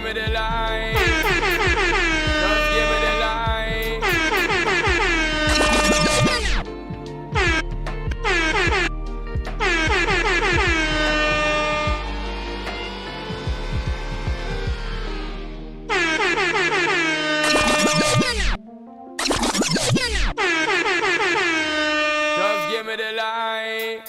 me the line. Just give me the line. Just give me the line.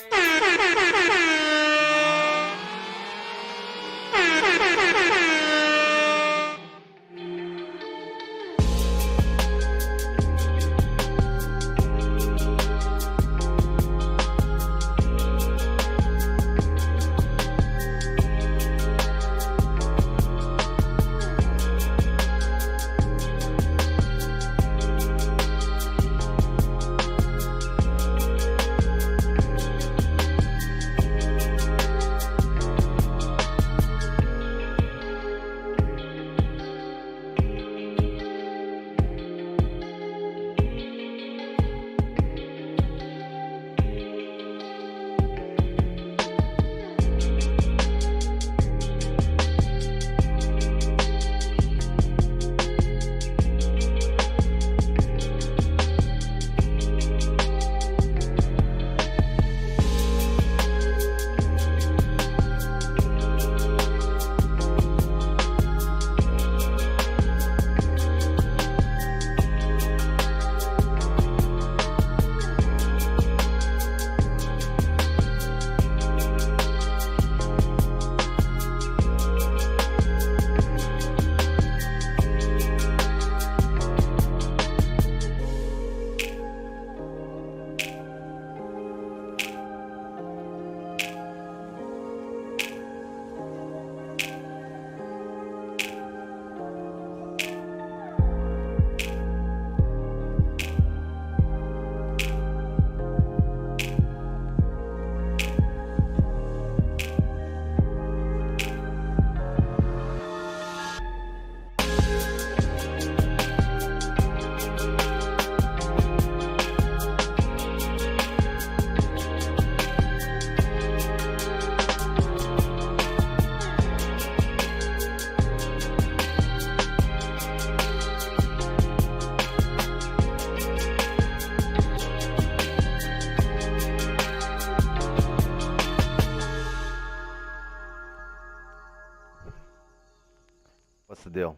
What's the deal?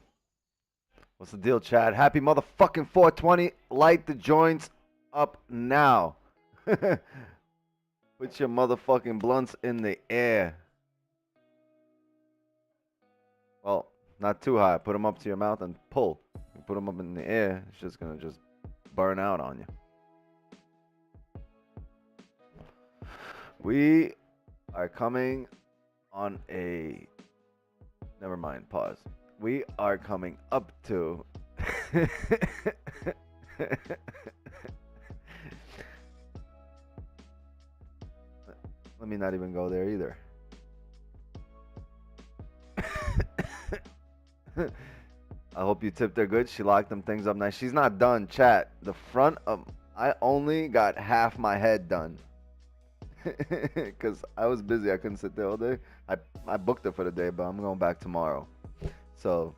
What's the deal, Chad? Happy motherfucking 420. Light the joints up now. Put your motherfucking blunts in the air. Well, not too high. Put them up to your mouth and pull. You put them up in the air, it's just gonna just burn out on you. We are coming on a... Never mind, pause. We are coming up to... Let me not even go there either. I hope you tipped her good. She locked them things up nice. She's not done, chat. The front of... I only got half my head done. Because I was busy. I couldn't sit there all day. I booked her for the day, but I'm going back tomorrow. So,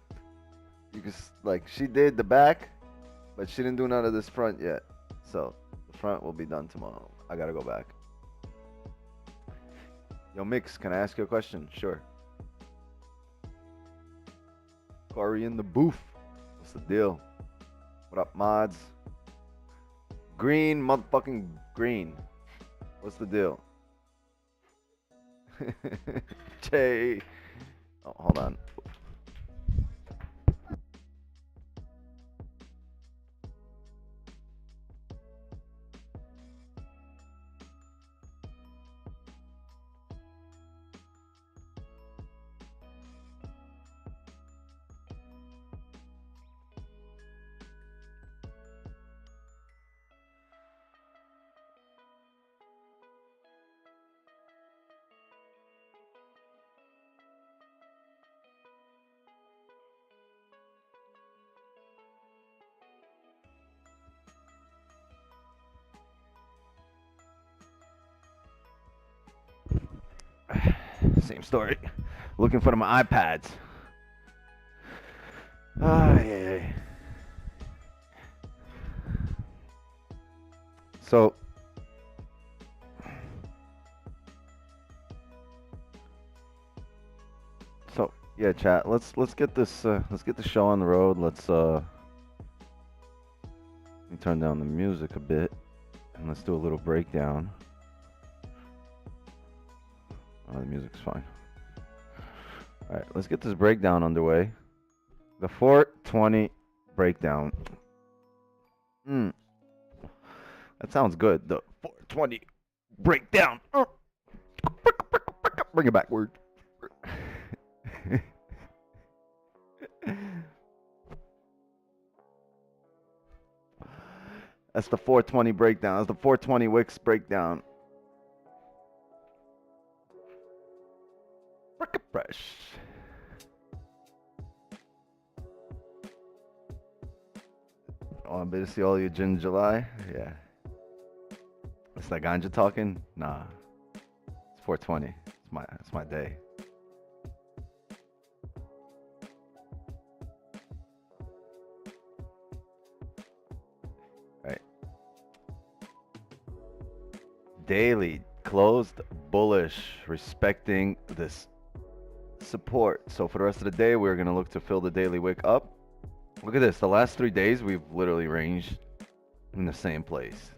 you can... Like, she did the back, but she didn't do none of this front yet. So, the front will be done tomorrow. I gotta go back. Yo, Mix, can I ask you a question? Sure. Corey in the booth. What's the deal? What up, mods? Green, motherfucking green. What's the deal? Jay. Oh, hold on. Same story. Looking for my iPads. Yeah. So yeah, chat. Let's get this let's get the show on the road. Let's let me turn down the music a bit and let's do a little breakdown. Oh, the music's fine. All right, let's get this breakdown underway. The 420 breakdown. That sounds good. The 420 breakdown. Bring it backward. That's the 420 breakdown. That's the 420 wicks breakdown. Fresh. Oh, I'm busy to see all you June, July. Yeah. It's that ganja talking? Nah. It's 420. It's my day. Right. Daily closed bullish, respecting this support. So for the rest of the day, we're gonna look to fill the daily wick up. Look at this. The last 3 days, we've literally ranged in the same place.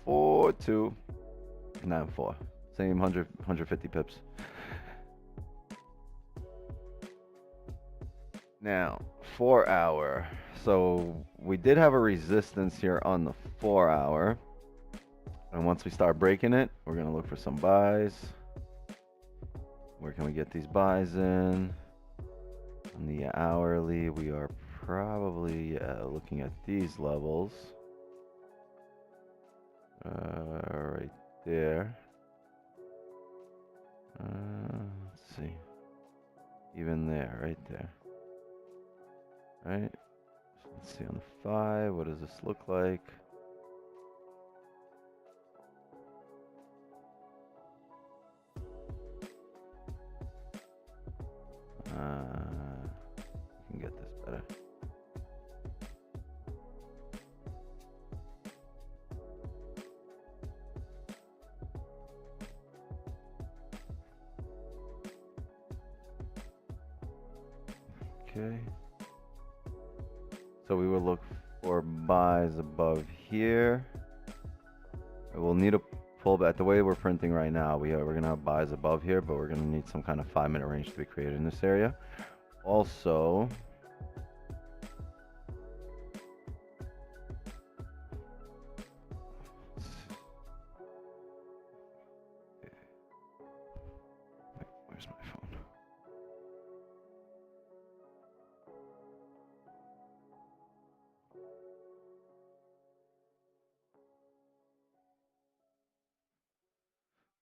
04294. Same 150 pips. Now, 4 hour. So we did have a resistance here on the 4 hour. And once we start breaking it, we're going to look for some buys. Where can we get these buys in? On the hourly, we are probably looking at these levels. Right there. Let's see. Even there, right there. Right? Let's see on the 5. What does this look like? You can get this better. Okay. So we will look for buys above here. We'll need a pullback. The way we're printing right now, we're gonna have buys above here, but we're gonna need some kind of 5-minute range to be created in this area. Also, where's my phone?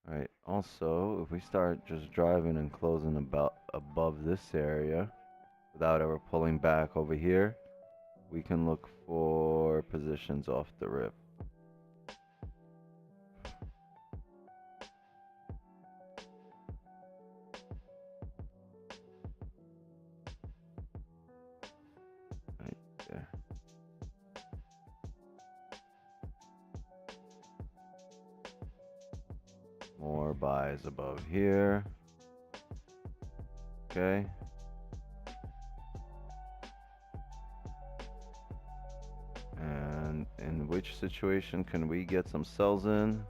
All right. Also, if we start just driving and closing about above this area without ever pulling back over here, we can look for positions off the rip. Right there. More buys above here. Okay. And in which situation can we get some sells in?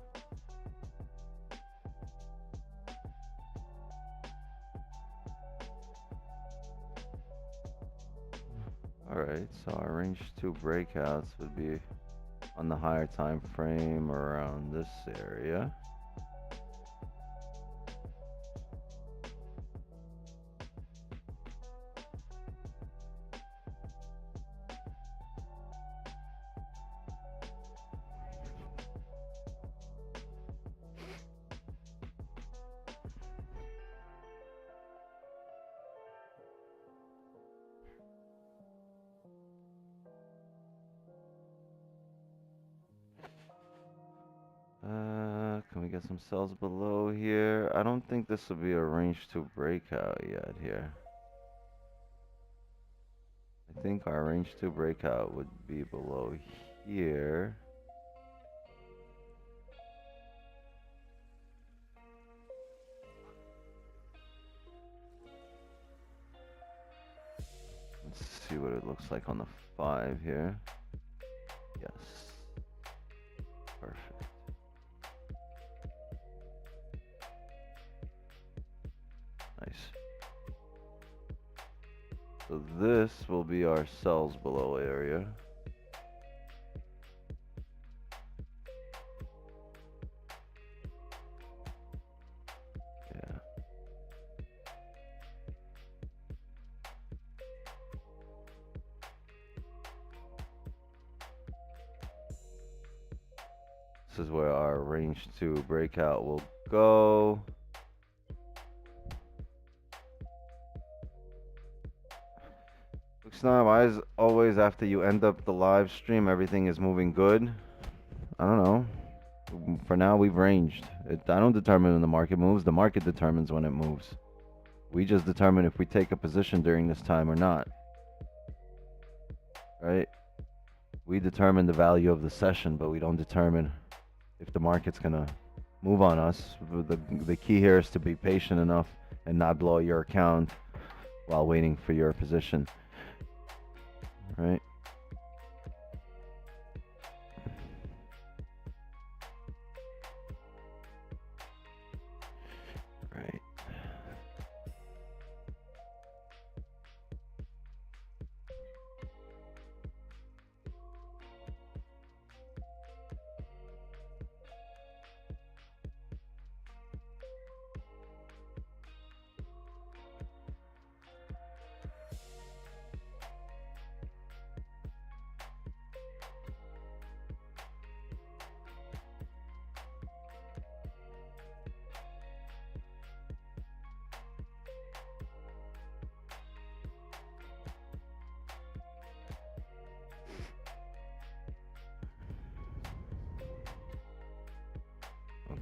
Alright, so our range 2 breakouts would be on the higher time frame around this area. Can we get some sells below here? I don't think this will be a range 2 breakout yet here. I think our range 2 breakout would be below here. Let's see what it looks like on the 5 here. Yes. Perfect. Nice. So this will be our sells below area. Yeah. This is where our range 2 breakout will go. Snob, why is always after you end up the live stream, everything is moving good? I don't know. For now, we've ranged. I don't determine when the market moves. The market determines when it moves. We just determine if we take a position during this time or not. Right? We determine the value of the session, but we don't determine if the market's going to move on us. The key here is to be patient enough and not blow your account while waiting for your position. Right? Right.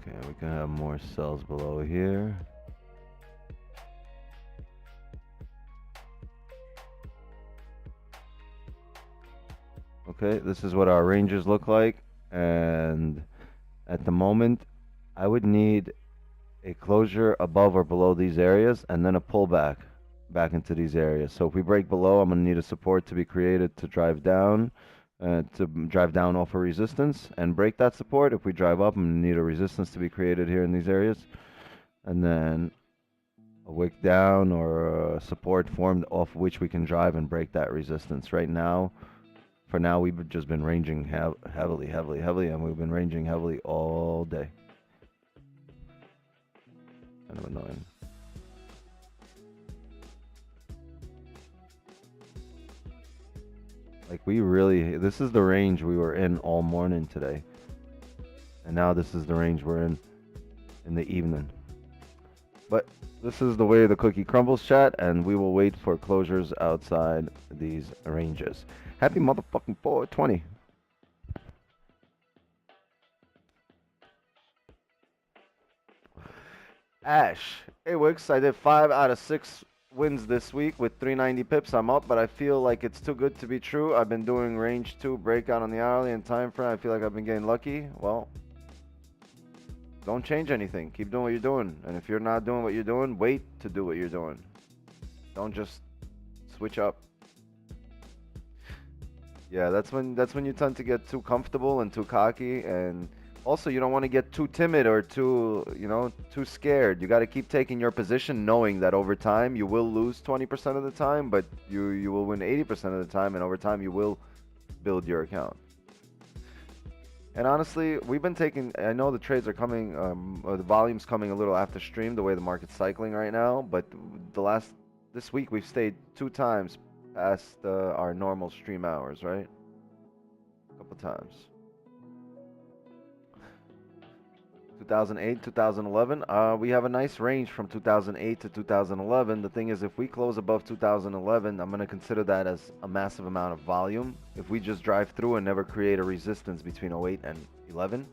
Okay, we can have more cells below here. Okay, this is what our ranges look like, and at the moment I would need a closure above or below these areas and then a pullback back into these areas. So if we break below, I'm going to need a support to be created to drive down off a resistance and break that support. If we drive up, I'm going to need a resistance to be created here in these areas, and then a wick down or a support formed off which we can drive and break that resistance. Right now, for now, we've just been ranging heavily, and we've been ranging heavily all day. Kind of annoying. Like, this is the range we were in all morning today. And now this is the range we're in the evening. But this is the way the cookie crumbles, chat, and we will wait for closures outside these ranges. Happy motherfucking 420. Ash. Hey, Wix, I did 5 out of 6 wins this week with 390 pips. I'm up, but I feel like it's too good to be true. I've been doing range 2 breakout on the hourly and time frame. I feel like I've been getting lucky. Well, don't change anything. Keep doing what you're doing. And if you're not doing what you're doing, wait to do what you're doing. Don't just switch up. Yeah, that's when you tend to get too comfortable and too cocky, and also you don't want to get too timid or too scared. You got to keep taking your position, knowing that over time you will lose 20% of the time, but you will win 80% of the time, and over time you will build your account. And honestly, we've been taking, I know the trades are coming, or the volume's coming a little after stream, the way the market's cycling right now, but this week we've stayed 2 times past our normal stream hours, right? A couple times. 2008, 2011, we have a nice range from 2008 to 2011. The thing is, if we close above 2011, I'm going to consider that as a massive amount of volume. If we just drive through and never create a resistance between 08 and 11,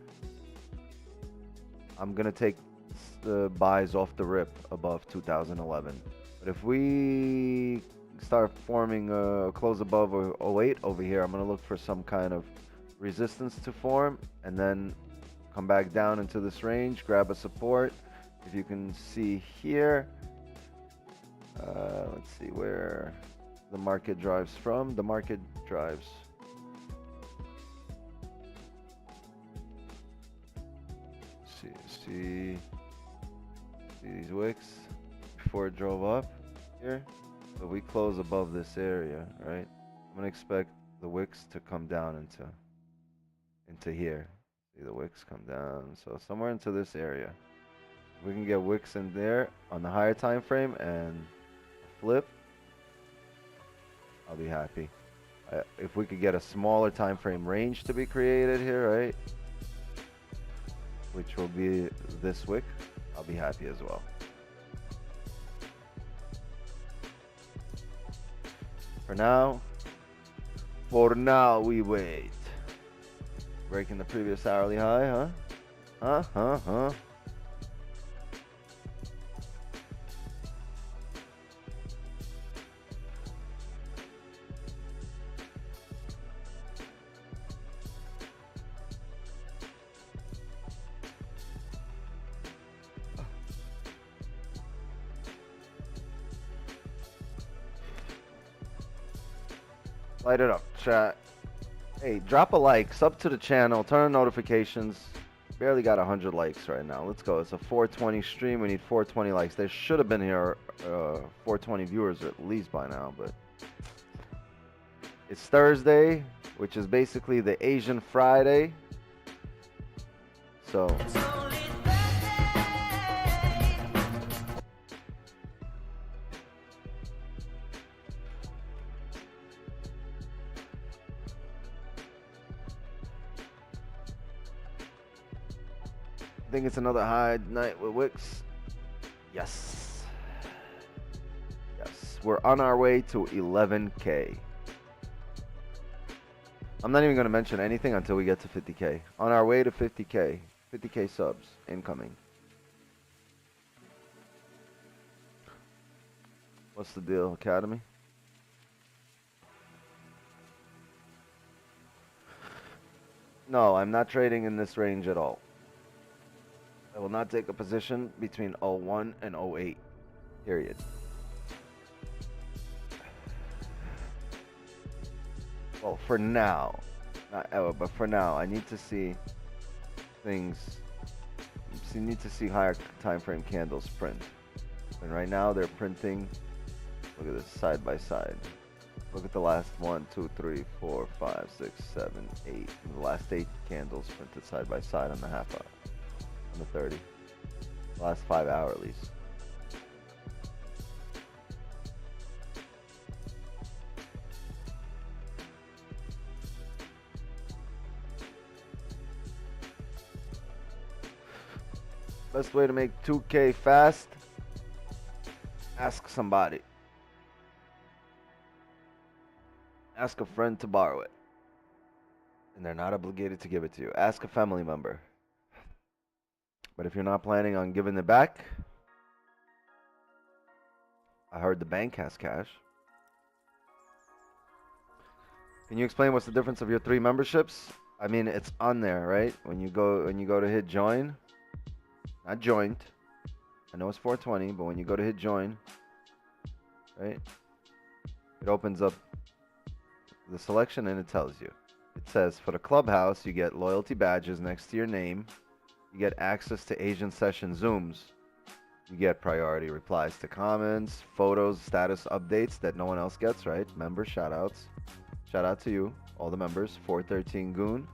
I'm going to take the buys off the rip above 2011. But if we start forming a close above or 08 over here, I'm gonna look for some kind of resistance to form, and then come back down into this range, grab a support. If you can see here, let's see where the market drives from. The market drives. See these wicks before it drove up here. So we close above this area, right? I'm gonna expect the wicks to come down into here. See the wicks come down, so somewhere into this area. If we can get wicks in there on the higher time frame and flip, I'll be happy. If we could get a smaller time frame range to be created here, right, which will be this wick, I'll be happy as well. For now we wait. Breaking the previous hourly high, huh? Light it up, chat. Hey, drop a like, sub to the channel, turn on notifications. Barely got 100 likes right now. Let's go. It's a 420 stream. We need 420 likes. There should have been here 420 viewers at least by now, but it's Thursday, which is basically the Asian Friday. So I think it's another high night with wicks. Yes. Yes. We're on our way to 11K. I'm not even going to mention anything until we get to 50K. On our way to 50K. 50K subs incoming. What's the deal, Academy? No, I'm not trading in this range at all. I will not take a position between 01 and 08, period. Well, for now, not ever, but for now, I need to see things, need to see higher time frame candles print. And right now they're printing, look at this, side by side. Look at the last 1, 2, 3, 4, 5, 6, 7, 8. The last 8 candles printed side by side on the half hour. On the 30. The last 5 hour at least. Best way to make 2K fast, ask somebody. Ask a friend to borrow it. And they're not obligated to give it to you. Ask a family member. But if you're not planning on giving it back, I heard the bank has cash. Can you explain what's the difference of your 3 memberships? I mean, it's on there, right? When you go to hit join, not joined. I know it's 420, but when you go to hit join, right? It opens up the selection and it tells you. It says for the clubhouse, you get loyalty badges next to your name. You get access to Asian session Zooms. You get priority replies to comments, photos, status updates that no one else gets, right? Member shout outs. Shout out to you, all the members. 413 Goon.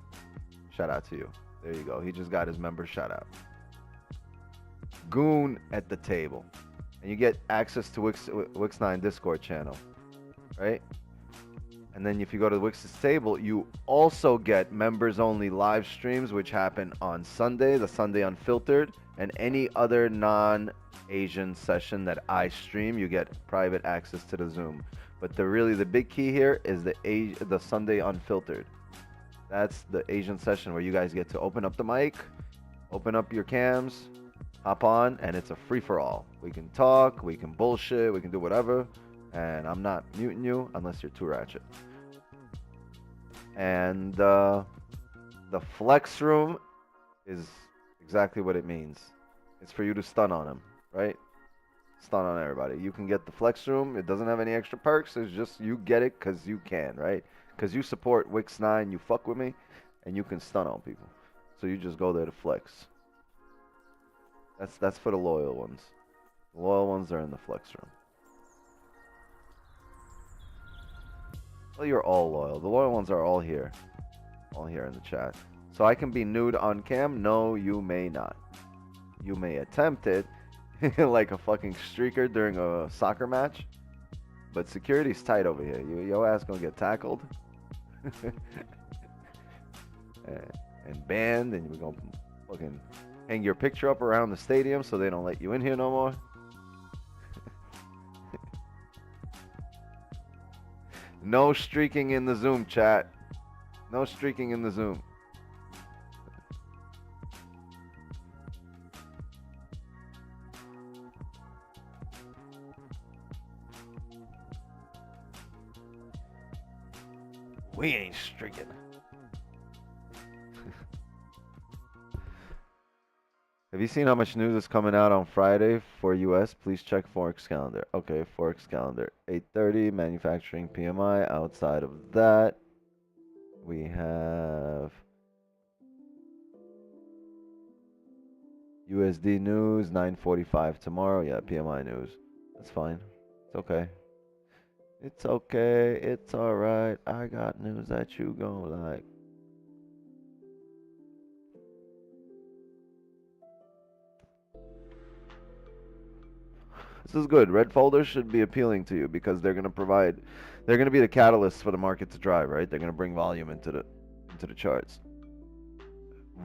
Shout out to you. There you go. He just got his member shout out. Goon at the table. And you get access to Wix9 Discord channel, right? And then if you go to the Wix's table, you also get members only live streams, which happen on Sunday, the Sunday Unfiltered, and any other non-Asian session that I stream, you get private access to the Zoom. But the big key here is the Sunday Unfiltered. That's the Asian session where you guys get to open up the mic, open up your cams, hop on, and it's a free-for-all. We can talk, we can bullshit, we can do whatever. And I'm not muting you unless you're too ratchet. And the flex room is exactly what it means. It's for you to stun on him, right? Stun on everybody. You can get the flex room. It doesn't have any extra perks. It's just you get it because you can, right? Because you support Wix 9, you fuck with me, and you can stun on people. So you just go there to flex. That's for the loyal ones. The loyal ones are in the flex room. Well, you're all loyal. The loyal ones are all here. All here in the chat. So I can be nude on cam? No, you may not. You may attempt it like a fucking streaker during a soccer match. But security's tight over here. Your ass gonna get tackled. and banned, and you're gonna fucking hang your picture up around the stadium so they don't let you in here no more. No streaking in the Zoom chat. No streaking in the Zoom. We ain't streaking. Have you seen how much news is coming out on Friday for US? Please check Forex calendar. Okay, Forex calendar. 8:30 manufacturing PMI. Outside of that, we have USD news 9:45 tomorrow. Yeah, PMI news. That's fine. It's okay. It's okay. It's all right. I got news that you gon' like. This is good. Red folders should be appealing to you because they're going to be the catalyst for the market to drive, right? They're going to bring volume into the charts.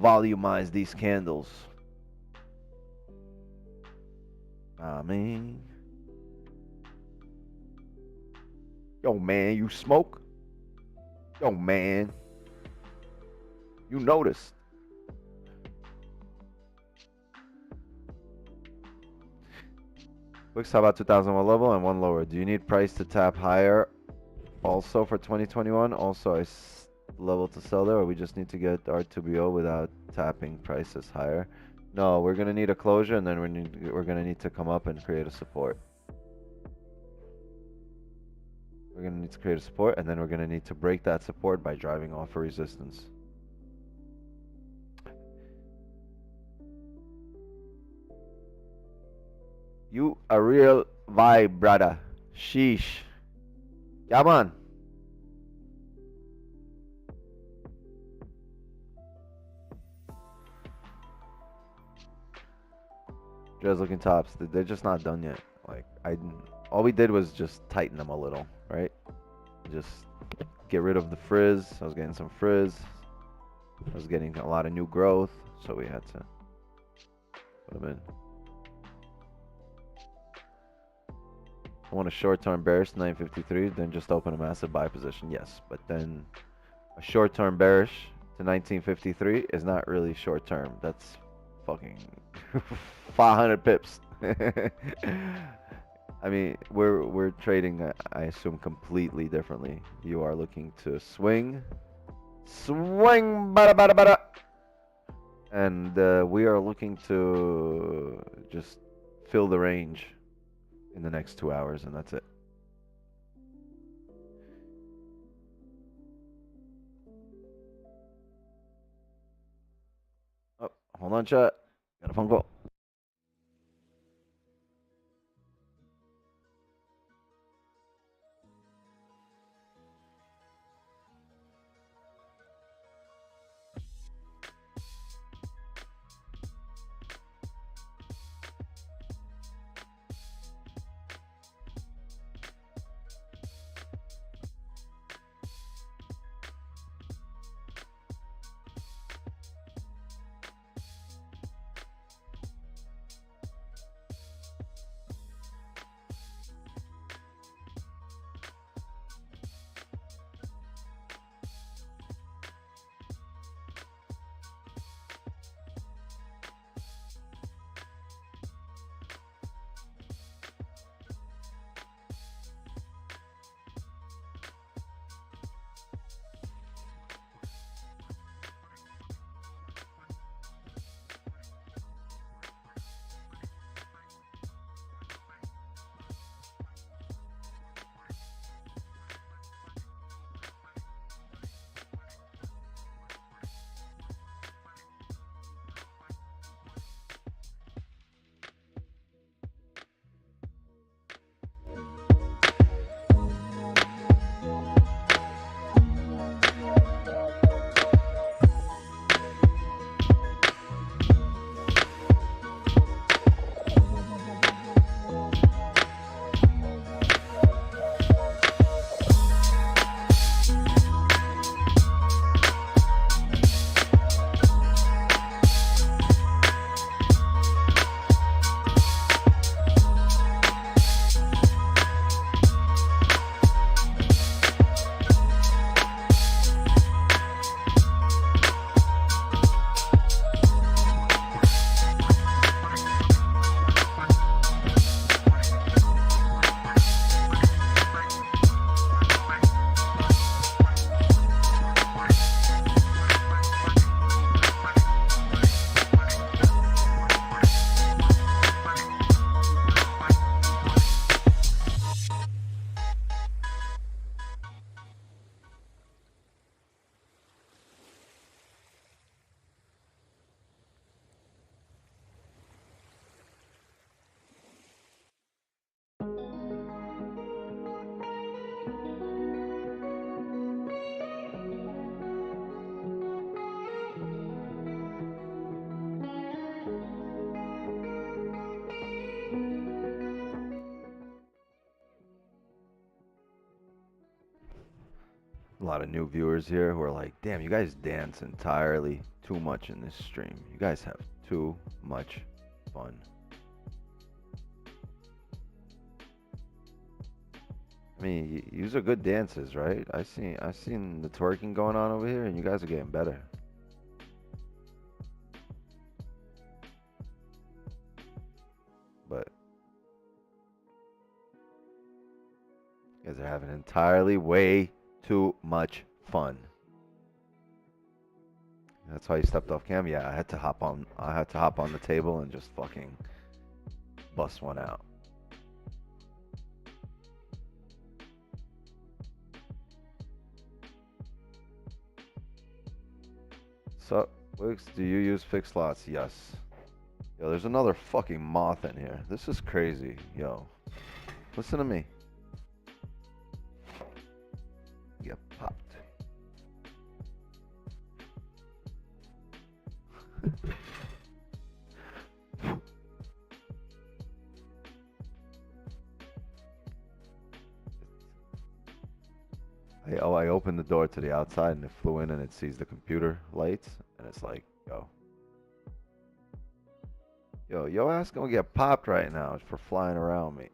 Volumize these candles. I mean, yo man, you smoke? Yo man, you noticed? Wix, how about 2001 and one lower? Do you need price to tap higher also for 2021? Also, level to sell there, or we just need to get R2BO without tapping prices higher? No, we're gonna need a closure, and then we're gonna need to come up and create a support. We're gonna need to create a support, and then we're gonna need to break that support by driving off a resistance. You a real vibe, brother. Sheesh. Yeah, man. Dress looking tops. They're just not done yet. Like all we did was just tighten them a little, right? Just get rid of the frizz. I was getting some frizz. I was getting a lot of new growth, so we had to put them in. I want a short-term bearish to 953, then just open a massive buy position. Yes, but then a short-term bearish to 1953 is not really short-term. That's fucking 500 pips. I mean, we're trading, I assume, completely differently. You are looking to swing, bada bada bada, and we are looking to just fill the range in the next 2 hours, and that's it. Oh, hold on, chat. Got a phone call. A lot of new viewers here who are like, damn, you guys dance entirely too much in this stream. You guys have too much fun. I mean, yous are good dancers, right? I seen the twerking going on over here, and you guys are getting better. But you guys are having entirely way too much fun. That's why you stepped off cam. Yeah, I had to hop on the table and just fucking bust one out. So, Wix, do you use fixed slots? Yes. Yo, there's another fucking moth in here. This is crazy. Yo, listen to me. Get popped. I opened the door to the outside and it flew in and it sees the computer lights and it's like, yo ass gonna get popped right now for flying around me.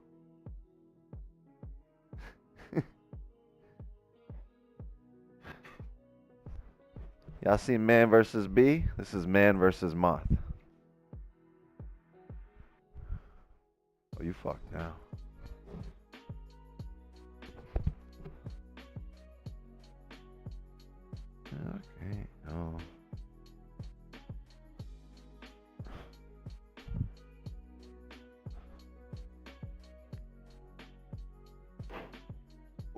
Y'all seen Man versus Bee? This is Man versus Moth. Oh, you fucked now. Okay, no.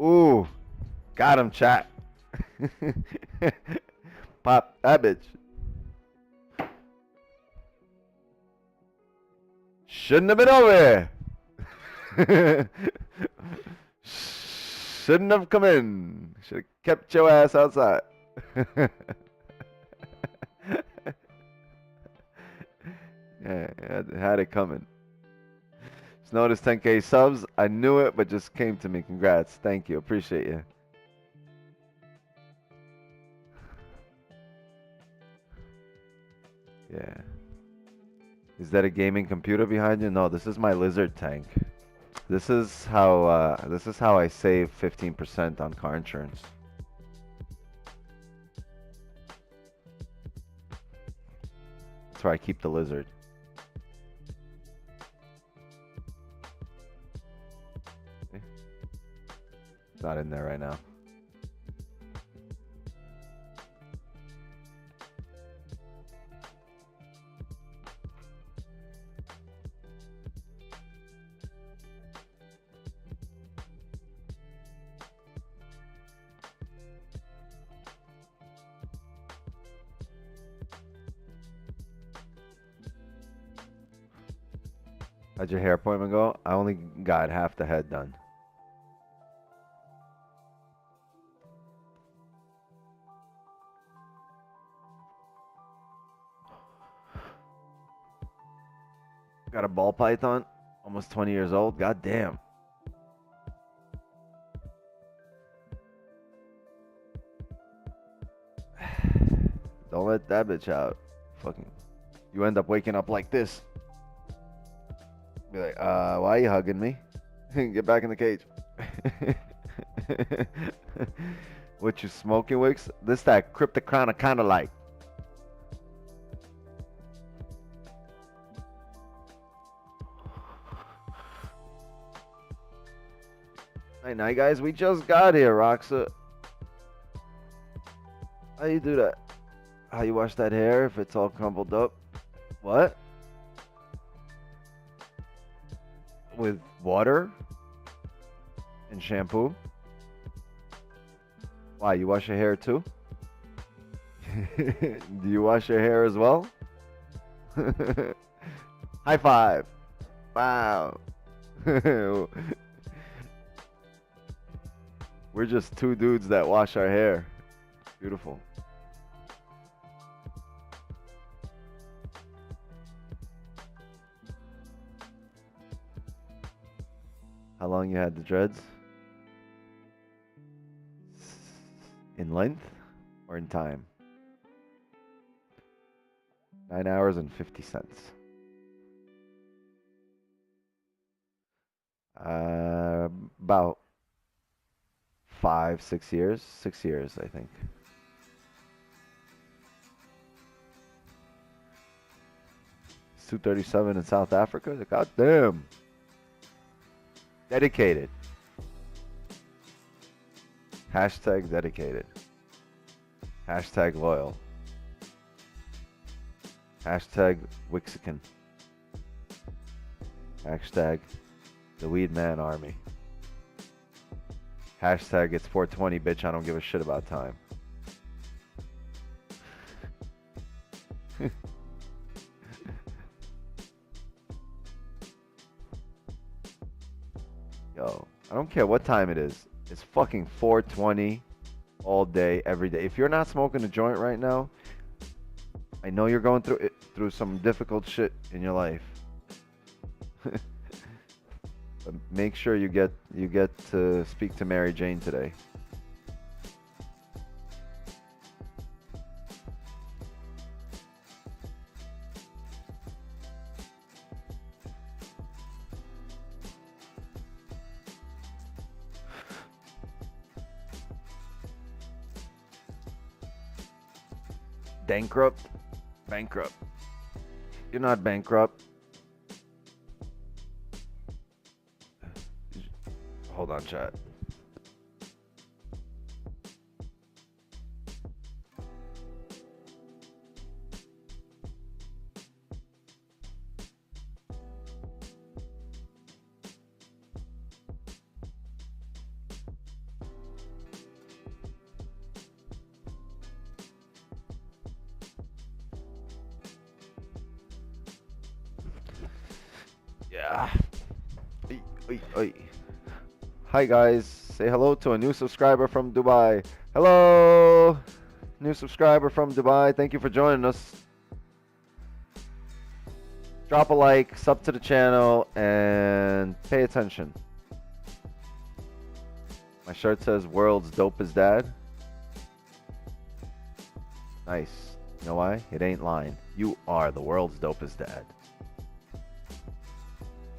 Ooh, got him, chat. Pop that bitch. Shouldn't have been over here. Shouldn't have come in. Should have kept your ass outside. Yeah, had it coming. Just noticed 10K subs. I knew it, but just came to me. Congrats. Thank you. Appreciate you. Yeah. Is that a gaming computer behind you? No, this is my lizard tank. This is how I save 15% on car insurance. That's where I keep the lizard. It's not in there right now. How'd your hair appointment go? I only got half the head done. Got a ball python, almost 20 years old. God damn. Don't let that bitch out. Fucking, you end up waking up like this. Be like, why are you hugging me? Get back in the cage. What you smoking, Wicks? This that cryptochronic kind of like. Hey, night guys, we just got here, Roxa. How you do that? How you wash that hair if it's all crumpled up? What? With water and shampoo? Why, you wash your hair too? Do you wash your hair as well? High five. Wow. We're just two dudes that wash our hair. Beautiful. How long you had the dreads? in length or in time? 9 hours and 50 cents. About 5, 6 years. 6 years, I think. It's 237 in South Africa. God damn. Dedicated. Hashtag dedicated. Hashtag loyal. Hashtag Wixican. Hashtag the Weed Man Army. Hashtag it's 420, bitch. I don't give a shit about time. Yo, I don't care what time it is. It's fucking 420 all day, every day. If you're not smoking a joint right now, I know you're going through some difficult shit in your life. But make sure you get to speak to Mary Jane today. Bankrupt? Bankrupt. You're not bankrupt. Hold on, chat. Yeah. Oi, oi, oi. Hi guys, say hello to a new subscriber from Dubai. Hello, new subscriber from Dubai. Thank you for joining us. Drop a like, sub to the channel, and pay attention. My shirt says "World's Dopest Dad." Nice. You know why? It ain't lying. You are the world's dopest dad.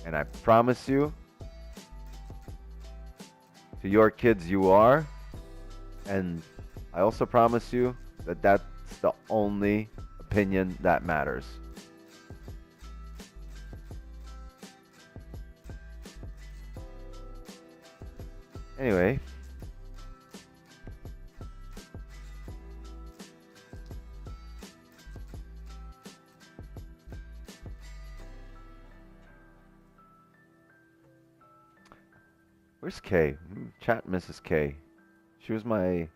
And I promise you, to your kids you are, and I also promise you that that's the only opinion that matters. Anyway, where's Kay? Chat Mrs. K. She was my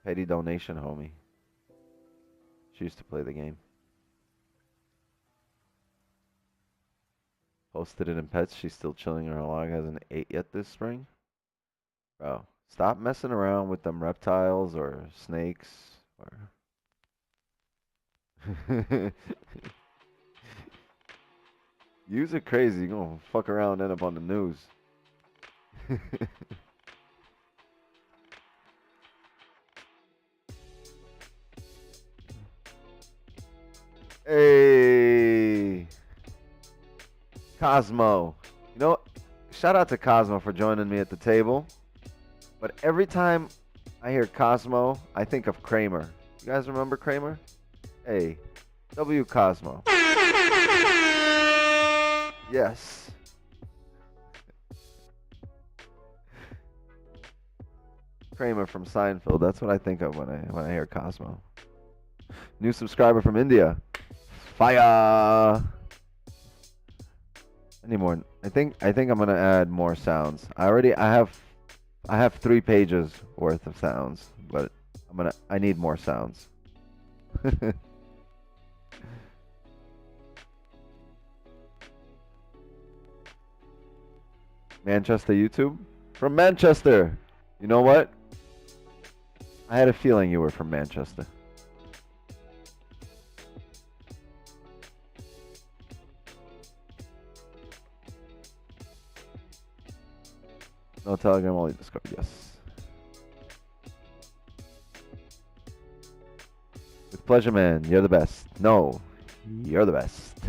petty donation homie. She used to play the game. Posted it in pets. She's still chilling in her log. Hasn't ate yet this spring. Bro, stop messing around with them reptiles or snakes or. Yous are crazy. You're gonna fuck around and end up on the news. Hey, Cosmo. You know, shout out to Cosmo for joining me at the table. But every time I hear Cosmo, I think of Kramer. You guys remember Kramer? Hey, W Cosmo. Yes. Kramer from Seinfeld. That's what I think of when I hear Cosmo. New subscriber from India. Fire. I need more. I think I'm gonna add more sounds. I have 3 pages worth of sounds, but I need more sounds. Manchester YouTube? From Manchester. You know what? I had a feeling you were from Manchester. No Telegram, only Discord. Yes. Pleasure man, you're the best. No, you're the best.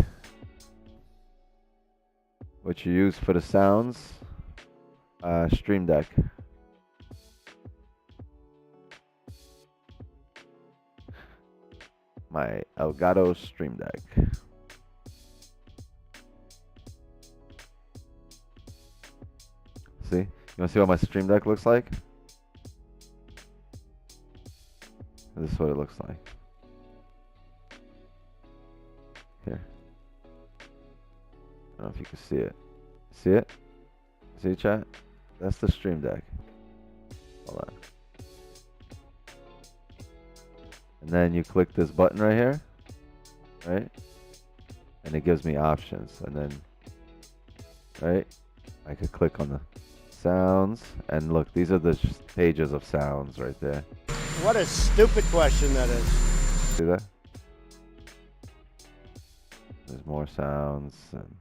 What you use for the sounds? Stream Deck. My Elgato Stream Deck. See? You wanna see what my Stream Deck looks like? This is what it looks like. Here. I don't know if you can see it. See it? See it, chat? That's the Stream Deck. Hold on. And then you click this button right here, right? And it gives me options. And then, right? I could click on the sounds. And look, these are the pages of sounds right there. What a stupid question that is. See that? There's more sounds. And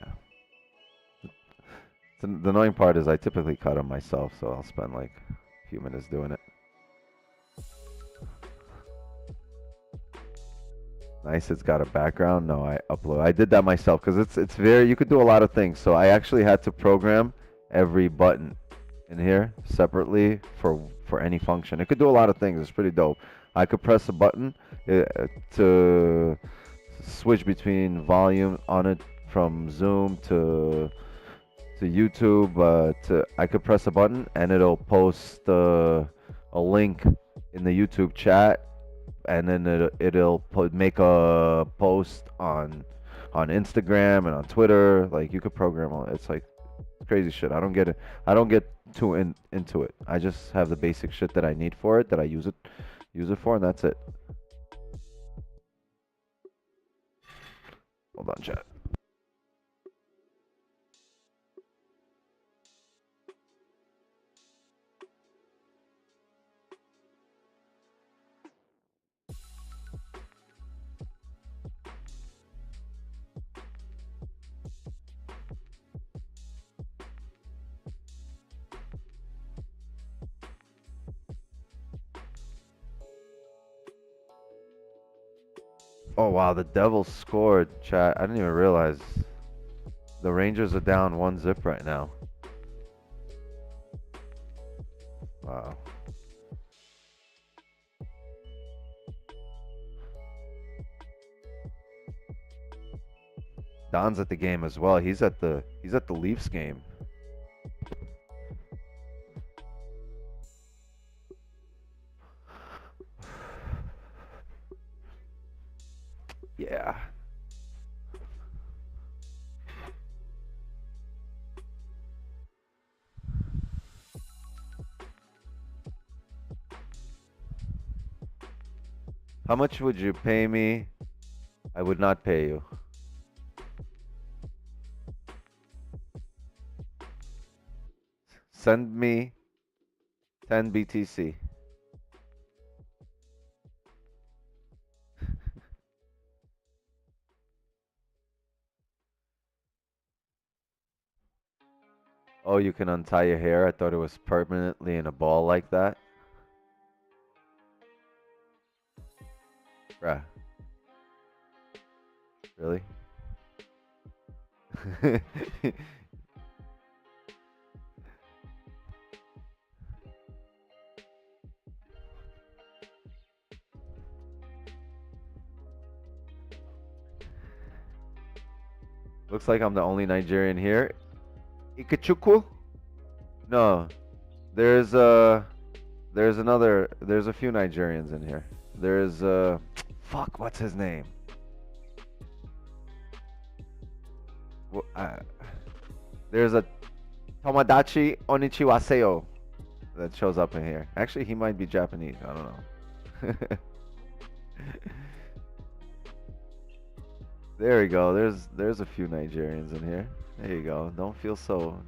yeah. The annoying part is I typically cut them myself, so I'll spend like a few minutes doing it. Nice, it's got a background. No, I upload. I did that myself because it's very. You could do a lot of things. So I actually had to program every button in here separately for any function. It could do a lot of things. It's pretty dope. I could press a button to switch between volume on it from Zoom to YouTube. I could press a button and it'll post a link in the YouTube chat. And then it'll make a post on Instagram and on Twitter. Like you could program all. It's like crazy shit. I don't get it. I don't get too into it. I just have the basic shit that I need for it, that I use it for, and that's it. Hold on, chat. Oh wow, the Devils scored, chat. I didn't even realize the Rangers are down 1-0 right now. Wow. Don's at the game as well. He's at the Leafs game. Yeah. How much would you pay me? I would not pay you. Send me 10 BTC. Oh, you can untie your hair? I thought it was permanently in a ball like that. Bruh. Really? Looks like I'm the only Nigerian here. Ikechukwu? No. There's a few Nigerians in here. There's fuck, what's his name? There's a Tomodachi Onichiwaseo that shows up in here. Actually, he might be Japanese. I don't know. There we go. There's a few Nigerians in here. There you go. Don't feel so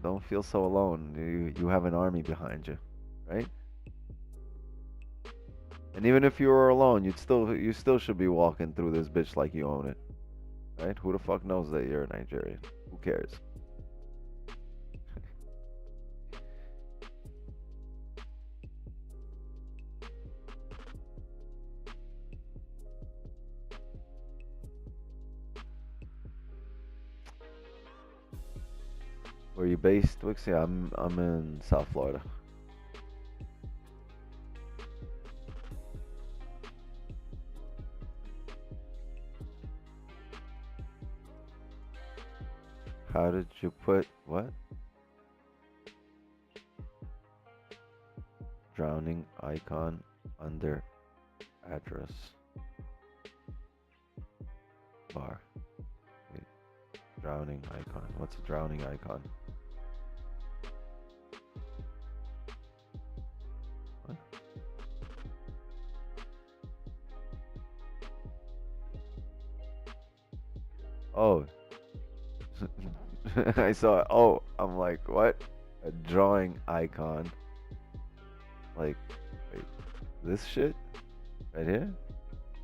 alone. You have an army behind you, right? And even if you were alone, you still should be walking through this bitch like you own it, right? Who the fuck knows that you're a Nigerian? Who cares? Where you based, Wixie? I'm in South Florida. How did you put what? Drowning icon under address bar. Wait, drowning icon. What's a drowning icon? What? Oh. I saw it. Oh, I'm like, what? A drawing icon. Like, wait, this shit? Right here?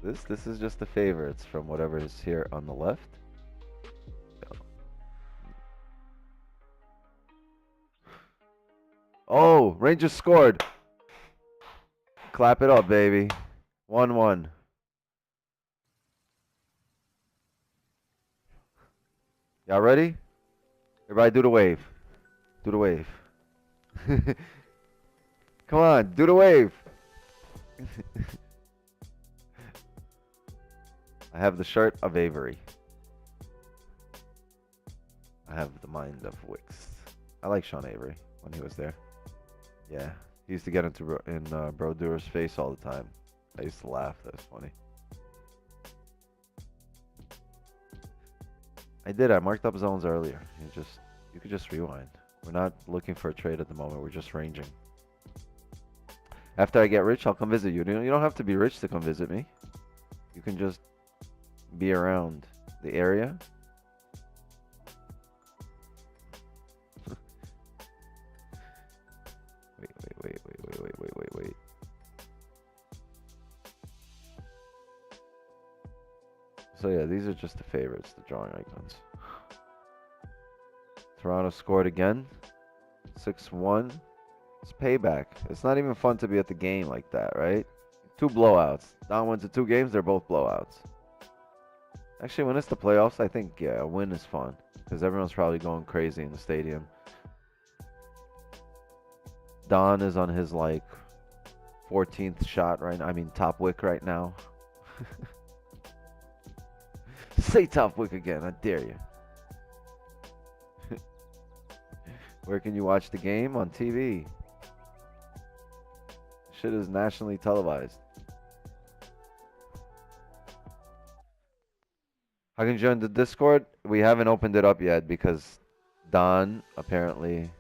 This is just the favorites from whatever is here on the left. Oh, Rangers scored. Clap it up, baby. 1-1. Y'all ready? Everybody do the wave. Do the wave. Come on, do the wave. I have the shirt of Avery. I have the mind of Wix. I like Sean Avery when he was there. Yeah, he used to get into Bro Doer's face all the time. I used to laugh. That was funny. I did. I marked up zones earlier. You could just rewind. We're not looking for a trade at the moment. We're just ranging. After I get rich, I'll come visit you. You don't have to be rich to come visit me. You can just be around the area. Wait. So yeah, these are just the favorites, the drawing icons. Toronto scored again. 6-1. It's payback. It's not even fun to be at the game like that, right? 2 blowouts. Don went to 2 games, they're both blowouts. Actually, when it's the playoffs, I think, yeah, a win is fun. Because everyone's probably going crazy in the stadium. Don is on his, like, 14th shot right now. I mean, top wick right now. Say top wick again, I dare you. Where can you watch the game? On TV. Shit is nationally televised. How can you join the Discord? We haven't opened it up yet because Don apparently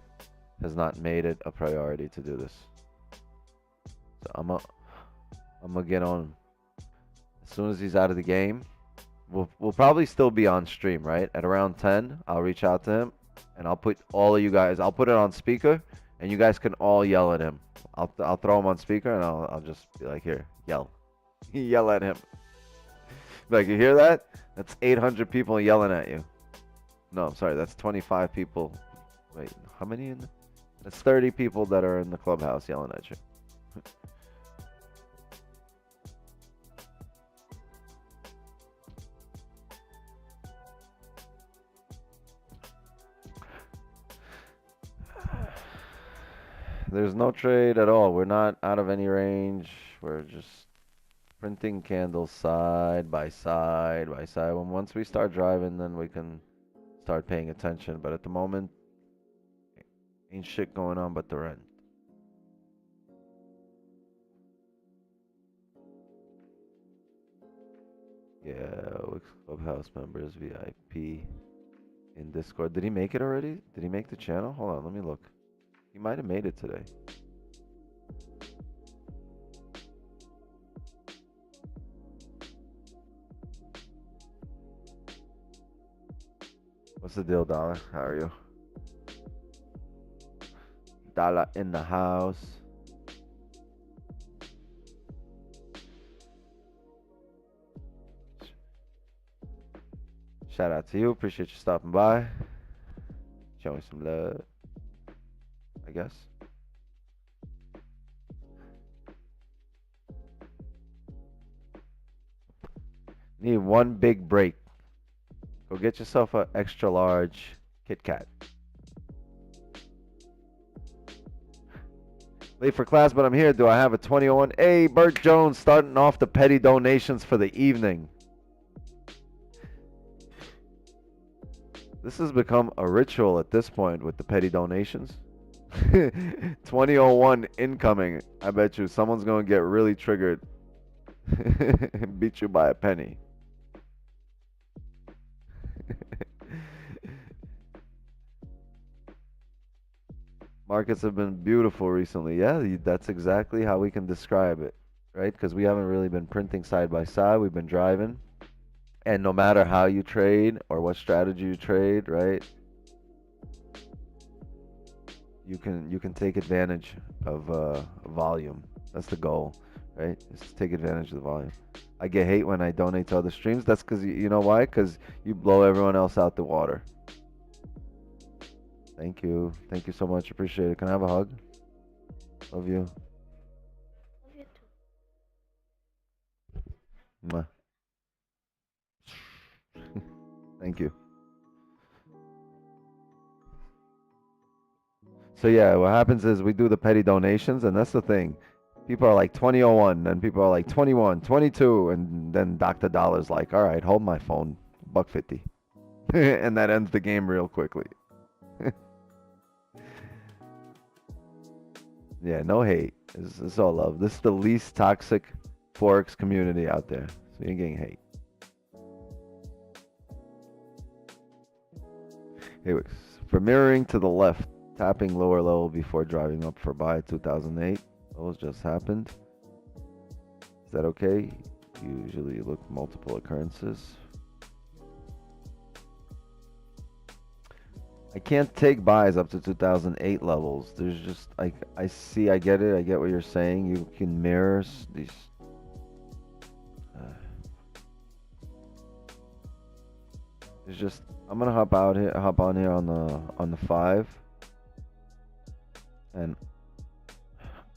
has not made it a priority to do this. So I'm gonna get on as soon as he's out of the game. We'll probably still be on stream, right? At around 10, I'll reach out to him and I'll put all of you guys. I'll put it on speaker, and you guys can all yell at him. I'll throw him on speaker, and I'll just be like, here, yell, yell at him. Like, you hear that? That's 800 people yelling at you. No, I'm sorry, that's 25 people. Wait, how many in? That's 30 people that are in the clubhouse yelling at you. There's no trade at all. We're not out of any range. We're just printing candles side by side by side. Once we start driving, then we can start paying attention. But at the moment, ain't shit going on but the rent. Yeah, Wix Clubhouse members, VIP in Discord. Did he make it already? Did he make the channel? Hold on, let me look. He might have made it today. What's the deal, Dollar? How are you? Dollar in the house. Shout out to you. Appreciate you stopping by. Showing some love, I guess. Need one big break. Go get yourself an extra large Kit Kat. Late for class, but I'm here. Do I have a 2001? Hey, Bert Jones starting off the petty donations for the evening. This has become a ritual at this point with the petty donations. 2001 incoming. I bet you someone's going to get really triggered. Beat you by a penny. Markets have been beautiful recently. Yeah, that's exactly how we can describe it, right? Because we haven't really been printing side by side. We've been driving. And no matter how you trade or what strategy you trade, right? You can take advantage of volume. That's the goal, right? Is to take advantage of the volume. I get hate when I donate to other streams. That's because you know why? Because you blow everyone else out the water. Thank you. Thank you so much. Appreciate it. Can I have a hug? Love you. Love you too. Mwah. Thank you. So yeah, what happens is we do the petty donations, and that's the thing. People are like 2001, and people are like 21, 22, and then Dr. Dollar's like, all right, hold my phone, $1.50. And that ends the game real quickly. Yeah, no hate. It's all love. This is the least toxic Forex community out there. So you're getting hate. Anyways, for mirroring to the left, tapping lower level before driving up for buy 2008. Those just happened. Is that okay? Usually look multiple occurrences. I can't take buys up to 2008 levels. There's just I get it. I get what you're saying. You can mirror these. It's just I'm gonna hop on here on the 5, and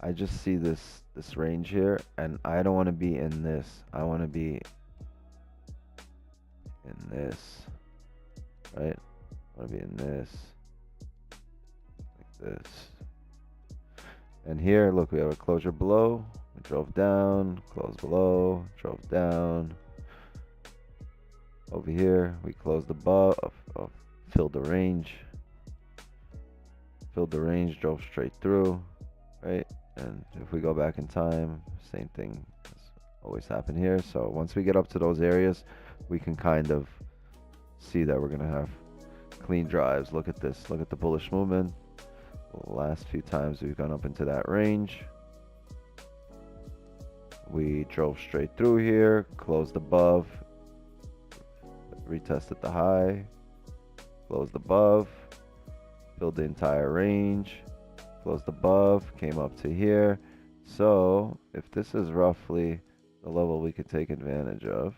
I just see this range here, and I don't want to be in this. I want to be in this, right? I want to be in this, like this. And here, look, we have a closure below. We drove down, closed below, drove down. Over here, we closed above, filled the range. Filled the range, drove straight through, right? And if we go back in time, same thing has always happened here. So once we get up to those areas, we can kind of see that we're gonna have clean drives. Look at this. Look at the bullish movement. The last few times we've gone up into that range, we drove straight through here, closed above, retested the high, closed above, filled the entire range, closed above, came up to here. So if this is roughly the level we could take advantage of,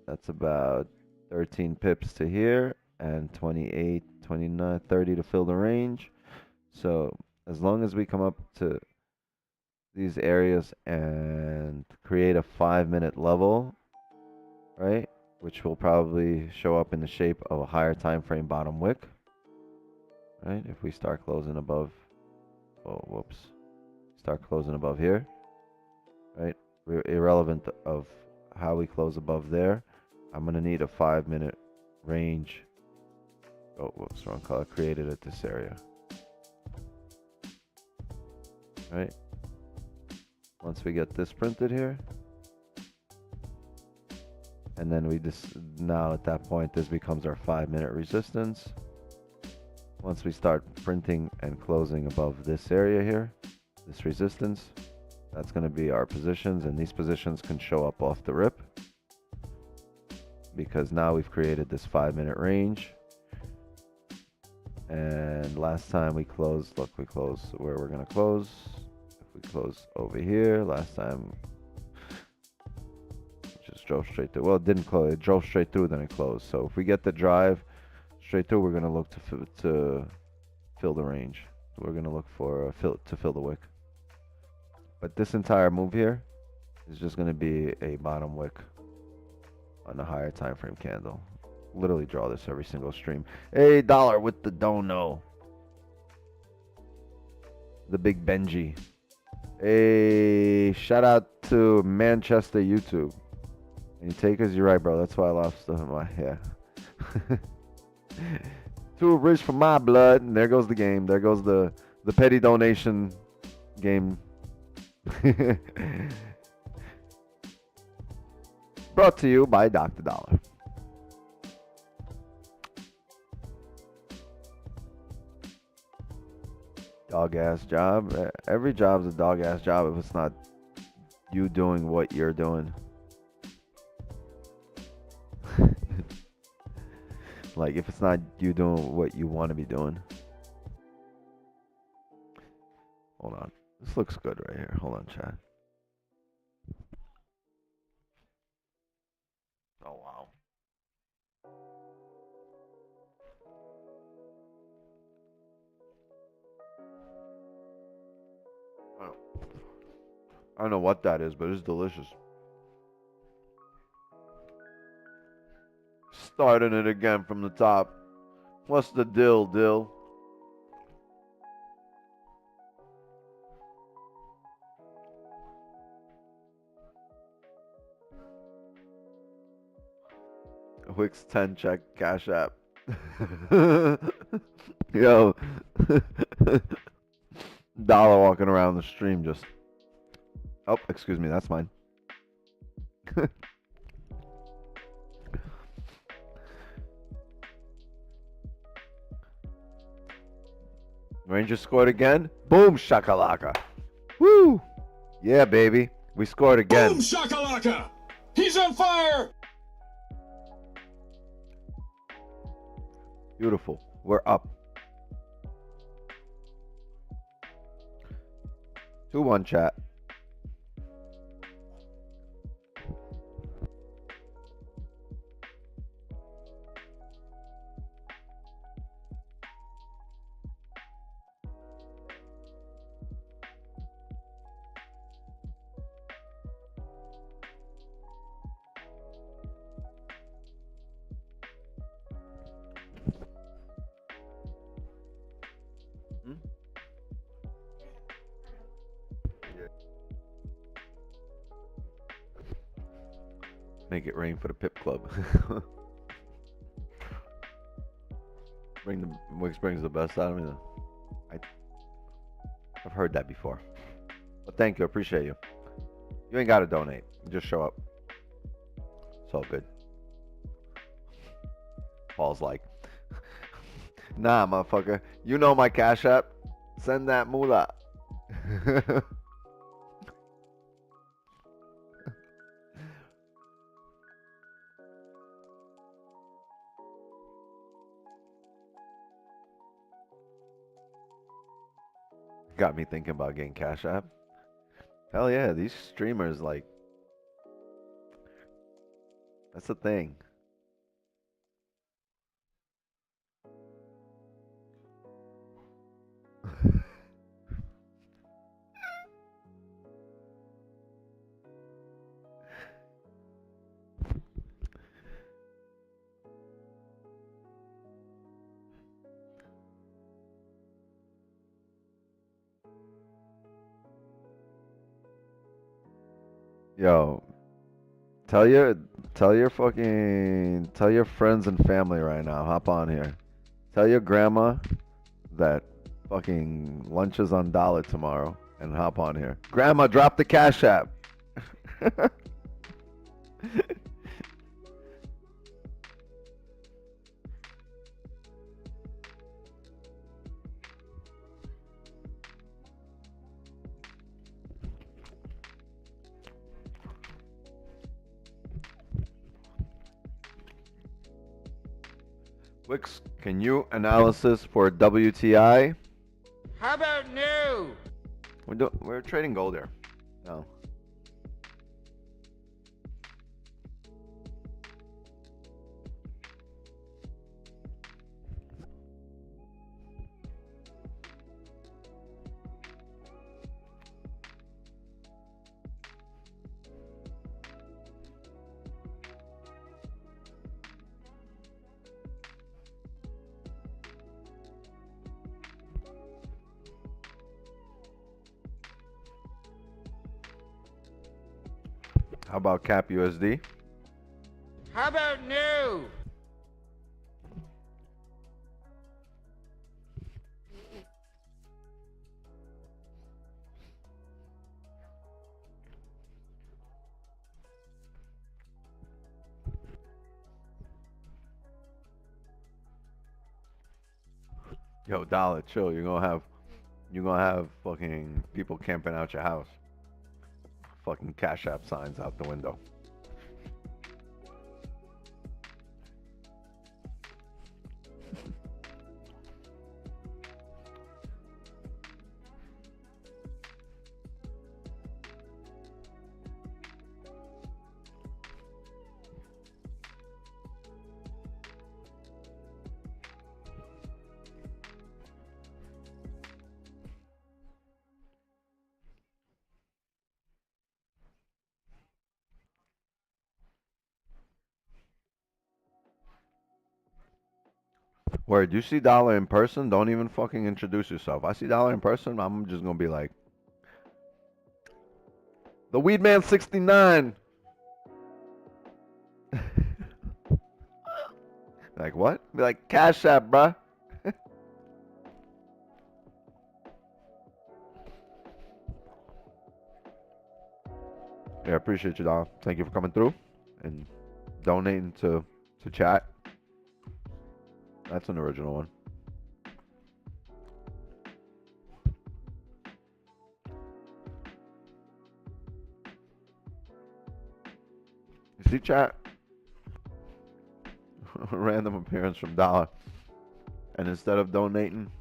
that's about 13 pips to here and 28, 29, 30 to fill the range. So as long as we come up to these areas and create a 5-minute level, right, which will probably show up in the shape of a higher time frame bottom wick, right? If we start closing above, oh, whoops, start closing above here, right? Irrelevant of how we close above there, I'm gonna need a 5-minute range. Oh, whoops, wrong color. Created at this area, right? Once we get this printed here, and then we just, now at that point, this becomes our 5-minute resistance. Once we start printing and closing above this area here, this resistance, that's going to be our positions, and these positions can show up off the rip because now we've created this 5-minute range. And last time we closed, look, we closed where we're going to close. If we close over here, last time just drove straight through. Well, it didn't close, it drove straight through, then it closed. So if we get the drive straight through, we're going to look to fill the range. We're going to look for to fill the wick. But this entire move here is just going to be a bottom wick on a higher time frame candle. Literally draw this every single stream. Hey, Dollar with the don't know. The big Benji. A shout out to Manchester YouTube. And you take us, you're right, bro. That's why I lost stuff in my hair. Too rich for my blood. And there goes the game. There goes the petty donation game. Brought to you by Dr. Dollar. Dog ass job. Every job's a dog ass job if it's not you doing what you're doing. Like if it's not you doing what you want to be doing. Hold on. This looks good right here. Hold on, chat. Oh wow. I don't know what that is, but it's delicious. Starting it again from the top. What's the deal, Dill? Wix 10 check Cash App. Yo. Dollar walking around the stream just. Oh, excuse me, that's mine. Rangers scored again. Boom shakalaka. Woo! Yeah, baby. We scored again. Boom shakalaka! He's on fire! Beautiful. We're up. 2-1 chat. Make it rain for the Pip Club. Wix brings the best out of me. I've heard that before. But thank you, appreciate you. You ain't gotta donate. You just show up. It's all good. Paul's like, nah, motherfucker. You know my Cash App. Send that moolah. Got me thinking about getting Cash App. Hell yeah, these streamers, like, that's the thing. Yo, tell your friends and family right now. Hop on here. Tell your grandma that fucking lunch is on Dollar tomorrow and hop on here. Grandma, drop the Cash App. Wix, can you analysis for WTI? How about no? We're trading gold here. No. How about Cap USD? How about no? Yo, dollar, chill. You're gonna have fucking people camping out your house. Fucking Cash App signs out the window. Word, you see Dollar in person, don't even fucking introduce yourself. I see Dollar in person, I'm just gonna be like, the Weed Man 69. Like what? Be like, Cash App, bruh. Yeah, I appreciate you, Dollar. Thank you for coming through and donating to chat. That's an original one. You see, chat? Random appearance from Dollar. And instead of donating,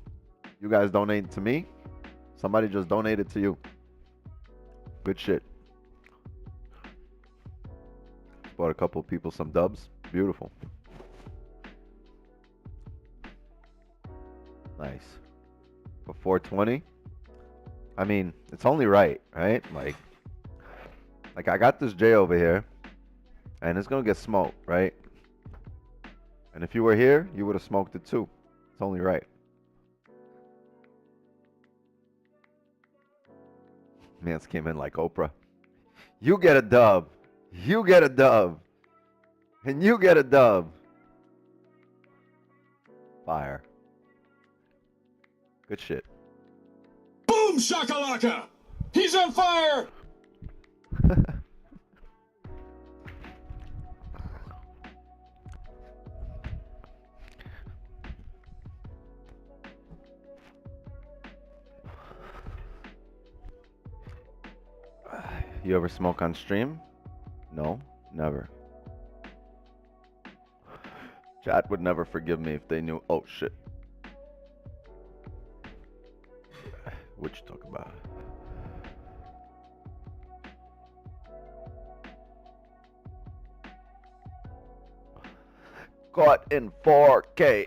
you guys donating to me, somebody just donated to you. Good shit. Bought a couple of people some dubs. Beautiful. Nice. For 420? I mean, it's only right? Like I got this J over here, and it's gonna get smoked, right? And if you were here, you would have smoked it too. It's only right. Mans came in like Oprah. You get a dub. You get a dub. And you get a dub. Fire. Good shit. Boom shakalaka! He's on fire! You ever smoke on stream? No, never. Chat would never forgive me if they knew. Oh shit. What you talk about? Caught in 4K.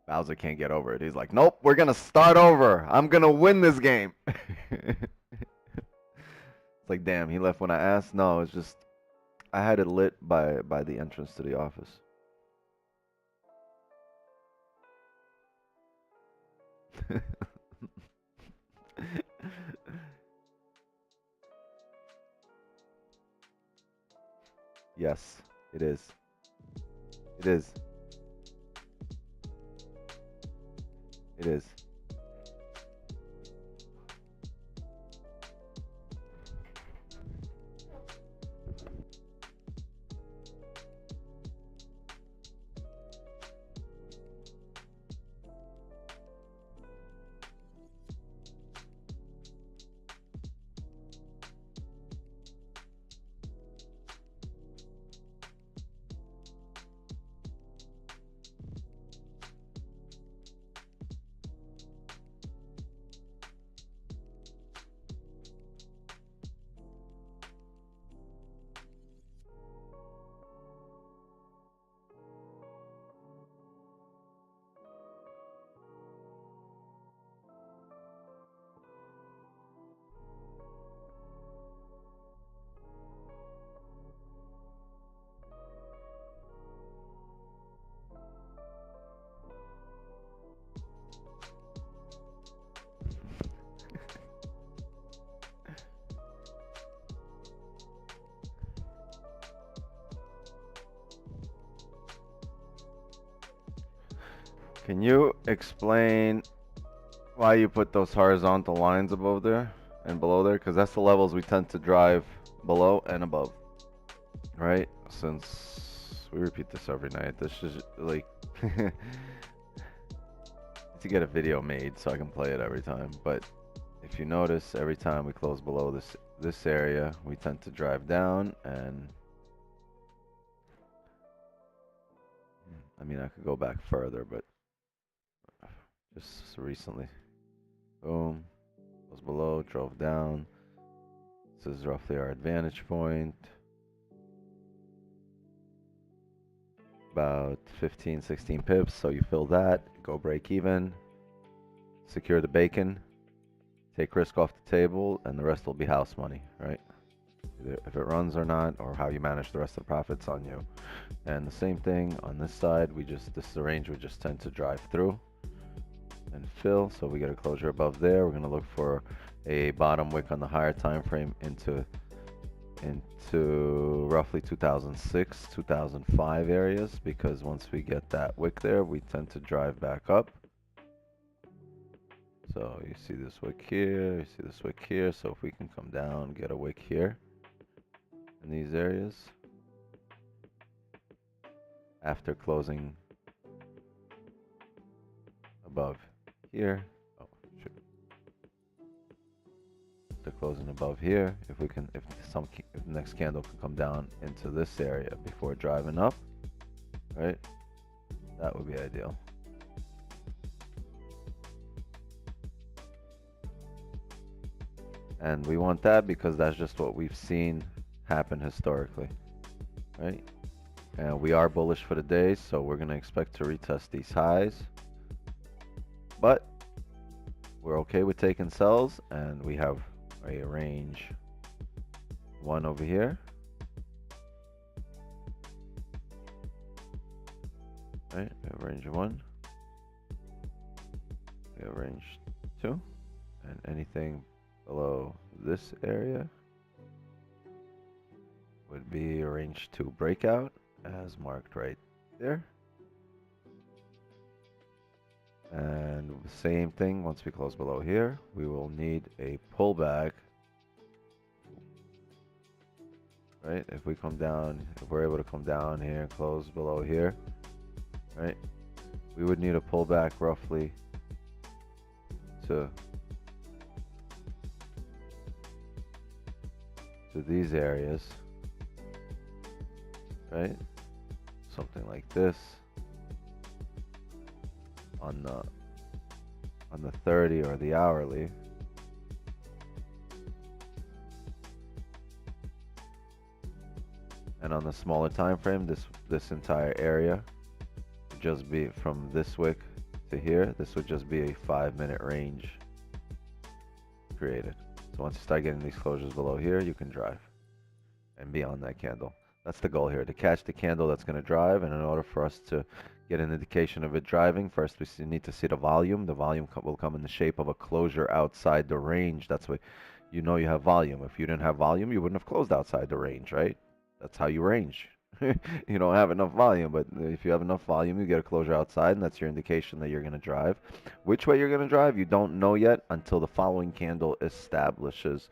Bowser can't get over it. He's like, nope, we're gonna start over. I'm gonna win this game. It's like, damn, he left when I asked. No, it's just I had it lit by the entrance to the office. Yes, it is. It is. It is. Can you explain why you put those horizontal lines above there and below there? Because that's the levels we tend to drive below and above, right? Since we repeat this every night, this is like to get a video made so I can play it every time. But if you notice, every time we close below this area, we tend to drive down. And I mean, I could go back further, but just recently, boom, was below, drove down. This is roughly our advantage point. About 15, 16 pips. So you fill that, go break even, secure the bacon, take risk off the table, and the rest will be house money, right? Either if it runs or not, or how you manage the rest of the profits on you. And the same thing on this side, this is the range we just tend to drive through and fill. So we get a closure above there. We're going to look for a bottom wick on the higher time frame into roughly 2006, 2005 areas, because once we get that wick there, we tend to drive back up. So you see this wick here, you see this wick here. So if we can come down, get a wick here in these areas after closing above here. Oh, shoot. After closing above here, if the next candle can come down into this area before driving up, right? That would be ideal. And we want that because that's just what we've seen happen historically, right? And we are bullish for the day, so we're going to expect to retest these highs. But we're okay with taking sells, and we have a range 1 over here. Right, we have range 1. We have range 2. And anything below this area would be a range 2 breakout, as marked right there. And the same thing, once we close below here, we will need a pullback, right? If we come down, if we're able to come down here and close below here, right? We would need a pullback roughly to these areas, right? Something like this on the 30 or the hourly. And on the smaller time frame, this entire area would just be from this wick to here. This would just be a 5-minute range created. So once you start getting these closures below here, you can drive and be on that candle. That's the goal here, to catch the candle that's going to drive. And in order for us to get an indication of it driving, first we need to see the volume. The volume will come in the shape of a closure outside the range. That's what you know you have volume. If you didn't have volume, you wouldn't have closed outside the range, right? That's how you range. You don't have enough volume, but if you have enough volume, you get a closure outside, and that's your indication that you're going to drive. Which way you're going to drive, you don't know yet until the following candle establishes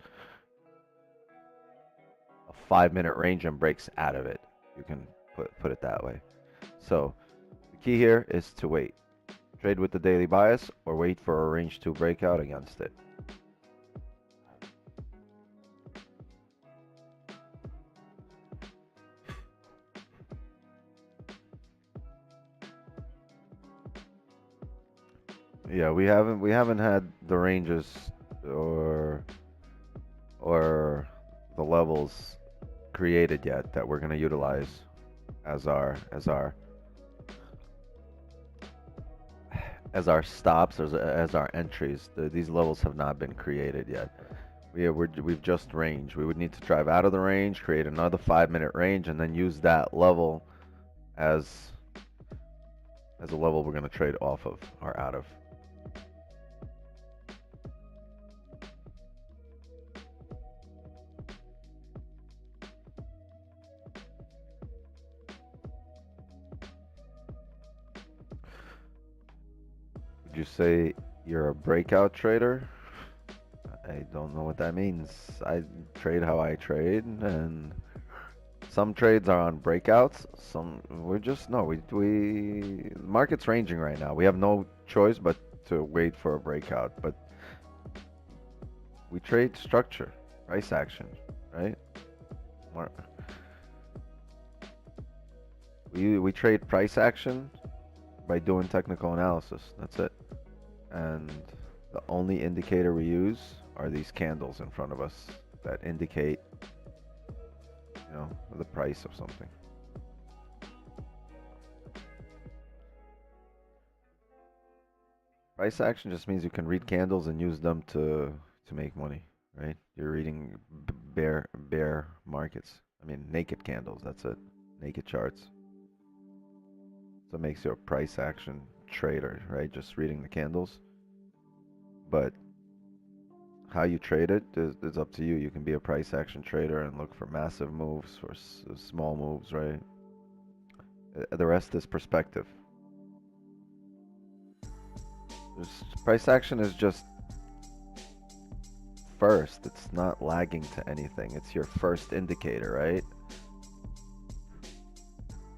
a 5-minute range and breaks out of it. You can put it that way. So the key here is to wait. Trade with the daily bias or wait for a range 2 breakout against it. Yeah, we haven't had the ranges or the levels created yet that we're going to utilize as our stops, as our entries. These levels have not been created yet. We've just range. We would need to drive out of the range, create another 5-minute range, and then use that level as a level we're going to trade off of or out of. Would you say you're a breakout trader? I don't know what that means. I trade how I trade, and some trades are on breakouts. Some we're just no. We market's ranging right now. We have no choice but to wait for a breakout. But we trade structure, price action, right? We trade price action by doing technical analysis. That's it. And the only indicator we use are these candles in front of us that indicate, you know, the price of something. Price action just means you can read candles and use them to make money, right? You're reading bear markets. I mean, naked candles. That's it. Naked charts. So it makes you a price action trader, right? Just reading the candles. But how you trade it is up to you. You can be a price action trader and look for massive moves or small moves, right? The rest is perspective. Price action is just first. It's not lagging to anything. It's your first indicator, right?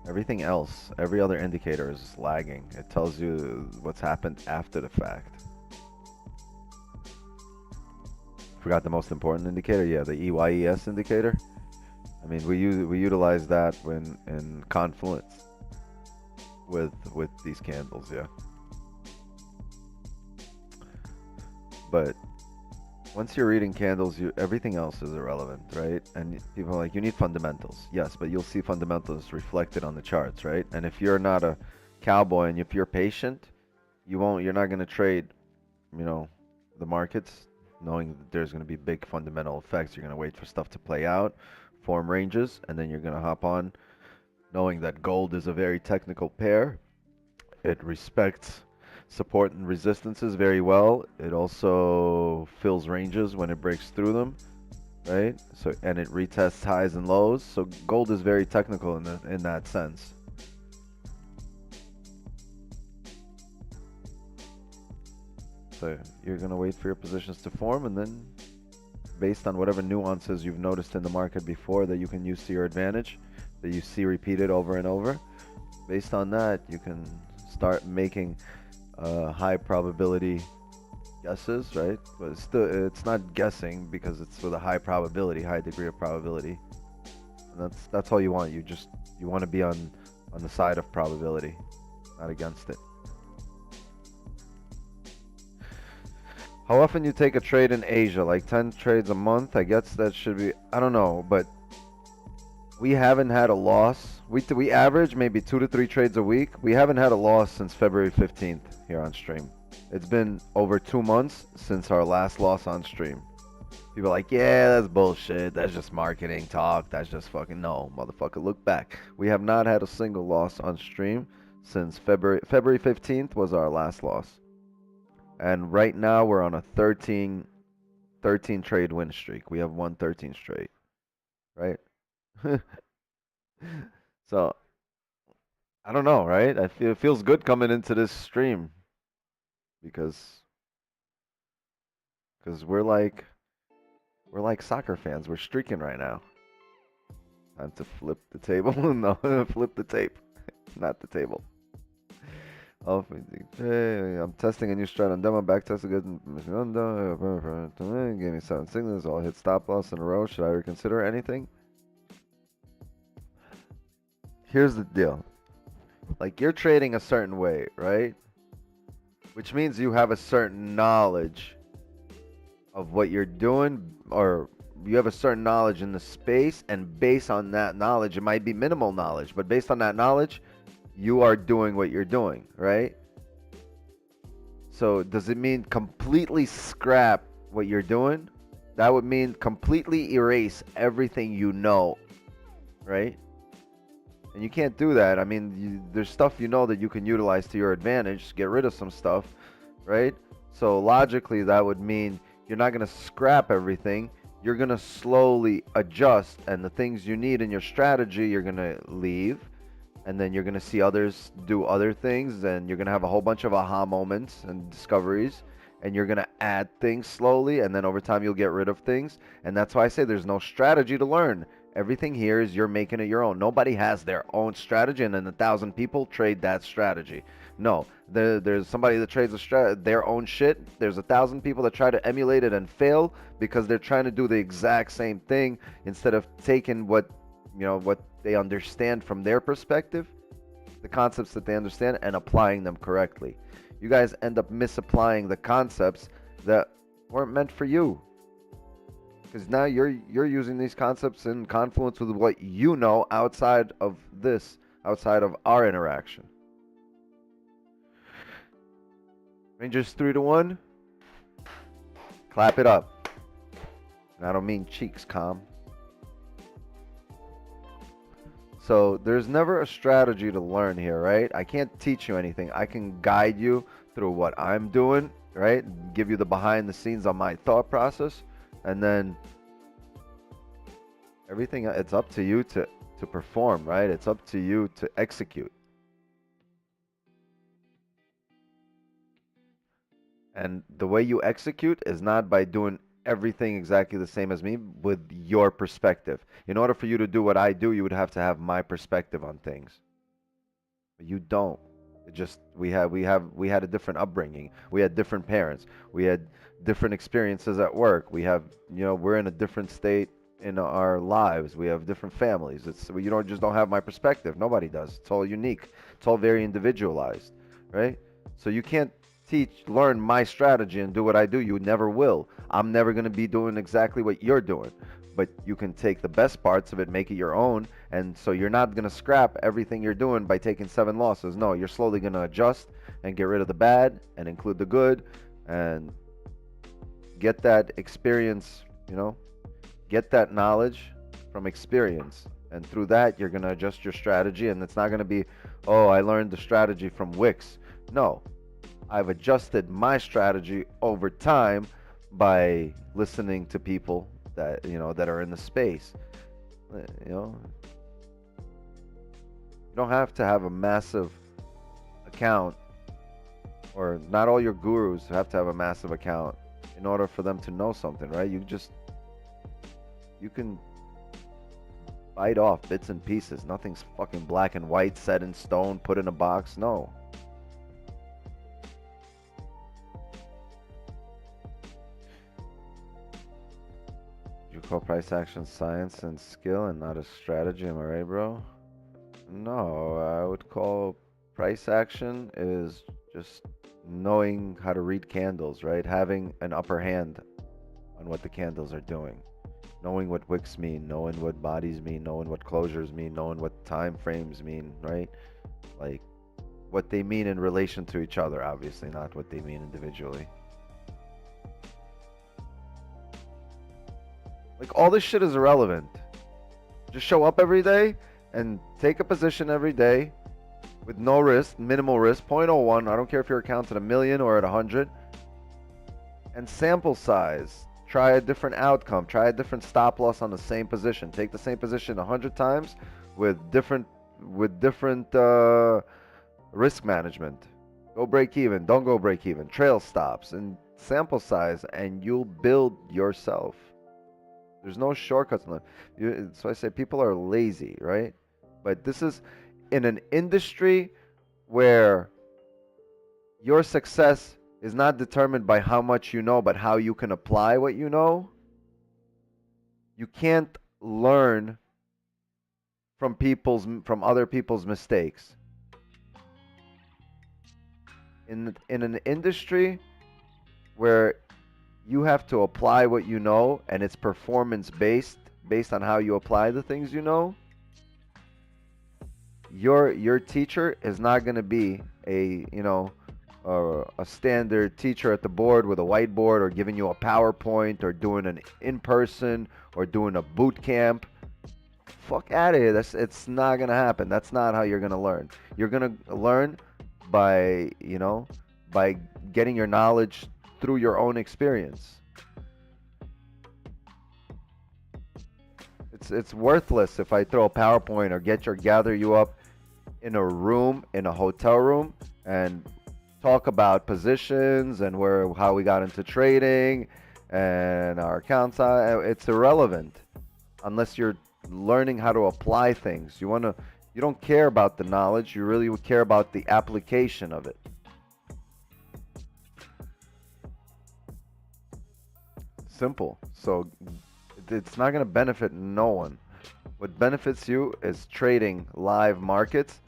Everything else, every other indicator is lagging. It tells you what's happened after the fact. Forgot the most important indicator? Yeah, the EYES indicator. I mean, we utilize that when in confluence with these candles, yeah. But once you're reading candles, everything else is irrelevant, right? And people are like, you need fundamentals. Yes, but you'll see fundamentals reflected on the charts, right? And if you're not a cowboy and if you're patient, you're not going to trade, you know, the markets knowing that there's going to be big fundamental effects. You're going to wait for stuff to play out, form ranges, and then you're going to hop on knowing that gold is a very technical pair. It respects support and resistances very well. It also fills ranges when it breaks through them, right? So, and it retests highs and lows. So gold is very technical in that sense. So you're gonna wait for your positions to form, and then based on whatever nuances you've noticed in the market before that you can use to your advantage, that you see repeated over and over, based on that you can start making high probability guesses, right? But it's not guessing because it's with a high probability, high degree of probability. And that's all you want. You want to be on the side of probability, not against it. How often you take a trade in Asia? Like 10 trades a month? I guess that should be, I don't know, but we haven't had a loss. We average maybe 2 to 3 trades a week. We haven't had a loss since February 15th here on stream. It's been over 2 months since our last loss on stream. People are like, yeah, that's bullshit. That's just marketing talk. That's just fucking, no, motherfucker, look back. We have not had a single loss on stream since February 15th was our last loss. And right now we're on a 13 trade win streak. We have won 13 straight, right? So I don't know, right? It feels good coming into this stream because we're like soccer fans. We're streaking right now. Time to flip the table. No, flip the tape, not the table. Oh, I'm testing a new strat on demo. Back test a good. Gave me 7 signals. All hit stop loss in a row. Should I reconsider anything? Here's the deal. Like, you're trading a certain way, right? Which means you have a certain knowledge of what you're doing, or you have a certain knowledge in the space, and based on that knowledge, it might be minimal knowledge, but based on that knowledge, you are doing what you're doing, right? So does it mean completely scrap what you're doing? That would mean completely erase everything you know, right? And you can't do that. I mean, there's stuff you know that you can utilize to your advantage, get rid of some stuff, right? So logically, that would mean you're not going to scrap everything. You're going to slowly adjust, and the things you need in your strategy, you're going to leave. and then you're going to see others do other things, and you're going to have a whole bunch of aha moments and discoveries, and you're going to add things slowly, and then over time you'll get rid of things. And that's why I say there's no strategy to learn. Everything here is you're making it your own. Nobody has their own strategy and then 1,000 people trade that strategy. No, there's somebody that trades their own shit. There's 1,000 people that try to emulate it and fail because they're trying to do the exact same thing instead of taking what they understand from their perspective, the concepts that they understand, and applying them correctly. You guys end up misapplying the concepts that weren't meant for you, because now you're using these concepts in confluence with what you know outside of our interaction. Rangers 3-1. Clap it up. And I don't mean cheeks, calm. So there's never a strategy to learn here, right? I can't teach you anything. I can guide you through what I'm doing, right? Give you the behind the scenes on my thought process, and then everything, it's up to you to perform, right? It's up to you to execute. And the way you execute is not by doing everything exactly the same as me with your perspective. In order for you to do what I do, you would have to have my perspective on things. But you don't. It just we had a different upbringing. We had different parents. We had different experiences at work. We have, we're in a different state in our lives. We have different families. You don't have my perspective. Nobody does. It's all unique. It's all very individualized, right? So you can't learn my strategy and do what I do. You never will. I'm never going to be doing exactly what you're doing, but you can take the best parts of it, make it your own. And so you're not going to scrap everything you're doing by taking 7 losses. No, you're slowly going to adjust and get rid of the bad and include the good, and get that experience, get that knowledge from experience. And through that, you're going to adjust your strategy. And it's not going to be, oh, I learned the strategy from Wix. No, I've adjusted my strategy over time by listening to people that that are in the space. You don't have to have a massive account, or not all your gurus have to have a massive account in order for them to know something, right? You can bite off bits and pieces. Nothing's fucking black and white, set in stone, put in a box. No. You call price action science and skill and not a strategy, am I right, bro? No, I would call price action is just knowing how to read candles, right? Having an upper hand on what the candles are doing. Knowing what wicks mean, knowing what bodies mean, knowing what closures mean, knowing what time frames mean, right? Like what they mean in relation to each other, obviously, not what they mean individually. Like, all this shit is irrelevant. Just show up every day and take a position every day with no risk, minimal risk, 0.01. I don't care if your account's at 1 million or at 100. And sample size. Try a different outcome. Try a different stop loss on the same position. Take the same position 100 times with different risk management. Go break even. Don't go break even. Trail stops and sample size, and you'll build yourself. There's no shortcuts in life. So I say people are lazy, right? But this is in an industry where your success is not determined by how much you know, but how you can apply what you know. You can't learn from other people's mistakes. In an industry where you have to apply what you know, and it's performance based on how you apply the things you know. Your teacher is not going to be a standard teacher at the board with a whiteboard, or giving you a PowerPoint, or doing an in-person, or doing a boot camp. Fuck out of here. It's not going to happen. That's not how you're going to learn. You're going to learn by getting your knowledge through your own experience. It's worthless if I throw a PowerPoint or gather you up in a room, in a hotel room, and talk about positions and how we got into trading and our accounts. It's irrelevant unless you're learning how to apply things. You don't care about the knowledge. You really would care about the application of it. Simple. So it's not going to benefit no one. What benefits you is trading live markets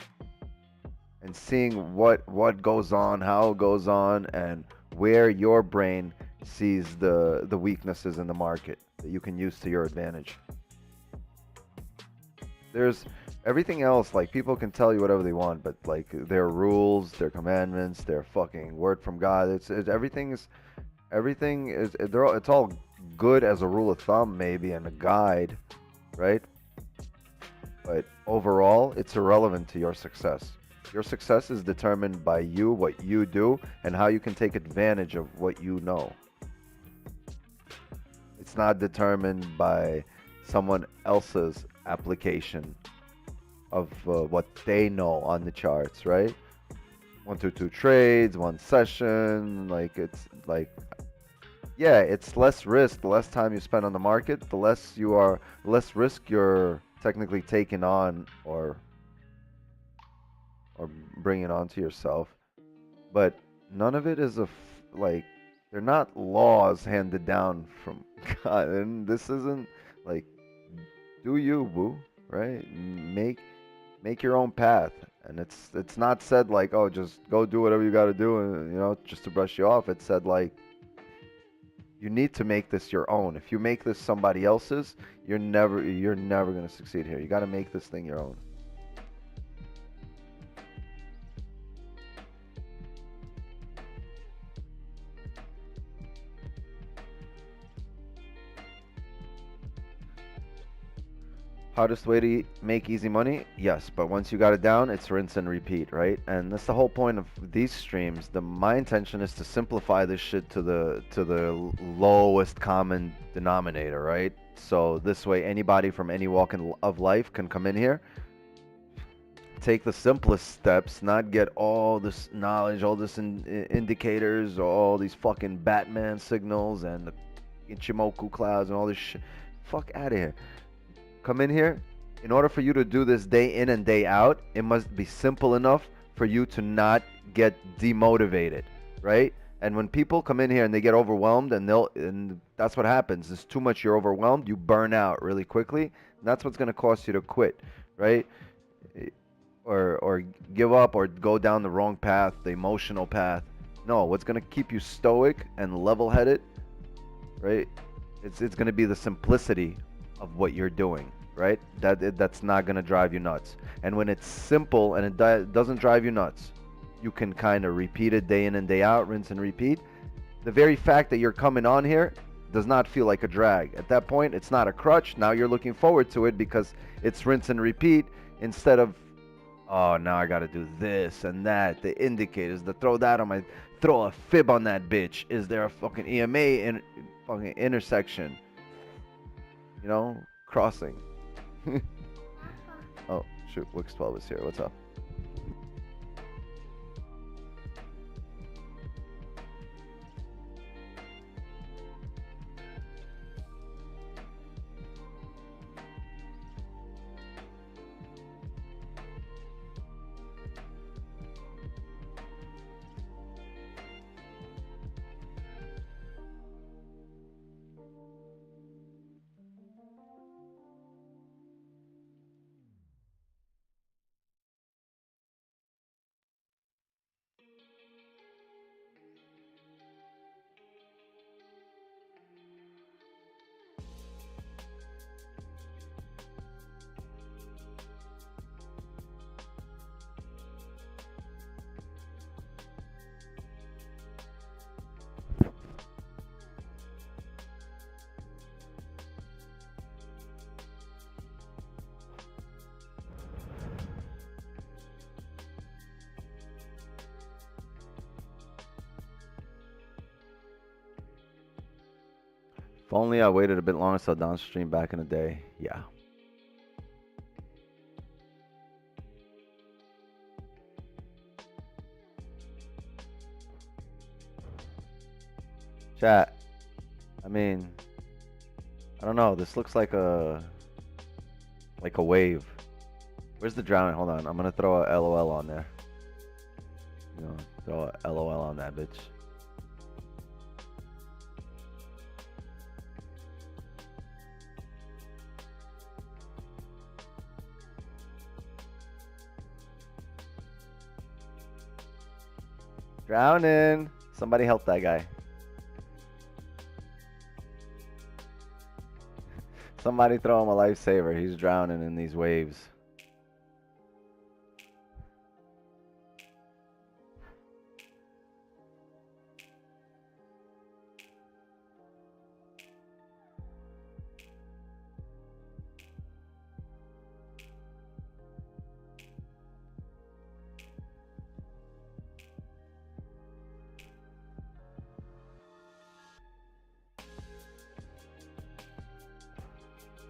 and seeing what goes on, how it goes on, and where your brain sees the weaknesses in the market that you can use to your advantage. There's everything else, like people can tell you whatever they want, but like their rules, their commandments, their fucking word from God, everything is it's all good as a rule of thumb maybe and a guide, right? But overall, it's irrelevant to your success. Your success is determined by you, what you do, and how you can take advantage of what you know. It's not determined by someone else's application of what they know on the charts, right? 1 2 2 trades, one session, yeah, it's less risk. The less time you spend on the market, the less risk you're technically taking on or bringing onto yourself. But none of it is they're not laws handed down from God, and this isn't like do you, boo, right? Make your own path, and it's not said like, oh, just go do whatever you got to do, and just to brush you off. It's said like you need to make this your own. If you make this somebody else's, you're never going to succeed here. You got to make this thing your own. Hardest way to make easy money? Yes, but once you got it down, it's rinse and repeat, right? And that's the whole point of these streams. My intention is to simplify this shit to the lowest common denominator, right? So this way, anybody from any walk of life can come in here, take the simplest steps, not get all this knowledge, all this indicators, all these fucking Batman signals and the Ichimoku clouds and all this shit. Fuck out of here. Come in here. In order for you to do this day in and day out, it must be simple enough for you to not get demotivated, right? And when people come in here and they get overwhelmed, and that's what happens. It's too much. You're overwhelmed. You burn out really quickly. And that's what's going to cause you to quit, right? Or give up or go down the wrong path, the emotional path. No, what's going to keep you stoic and level-headed, right? It's going to be the simplicity of what you're doing, right? That's not going to drive you nuts. And when it's simple and it doesn't drive you nuts, you can kind of repeat it day in and day out, rinse and repeat. The very fact that you're coming on here does not feel like a drag. At that point, it's not a crutch. Now you're looking forward to it because it's rinse and repeat instead of, oh, now I got to do this and that, the indicators, throw a fib on that bitch. Is there a fucking EMA in fucking intersection? Crossing. Oh, shoot, Wix 12 is here. What's up? If only I waited a bit longer so downstream back in the day. Yeah. Chat. I mean, I don't know. This looks like a wave. Where's the drowning? Hold on. I'm gonna throw a LOL on there. You know, throw a LOL on that bitch. Drowning. Somebody help that guy. Somebody throw him a lifesaver. He's drowning in these waves.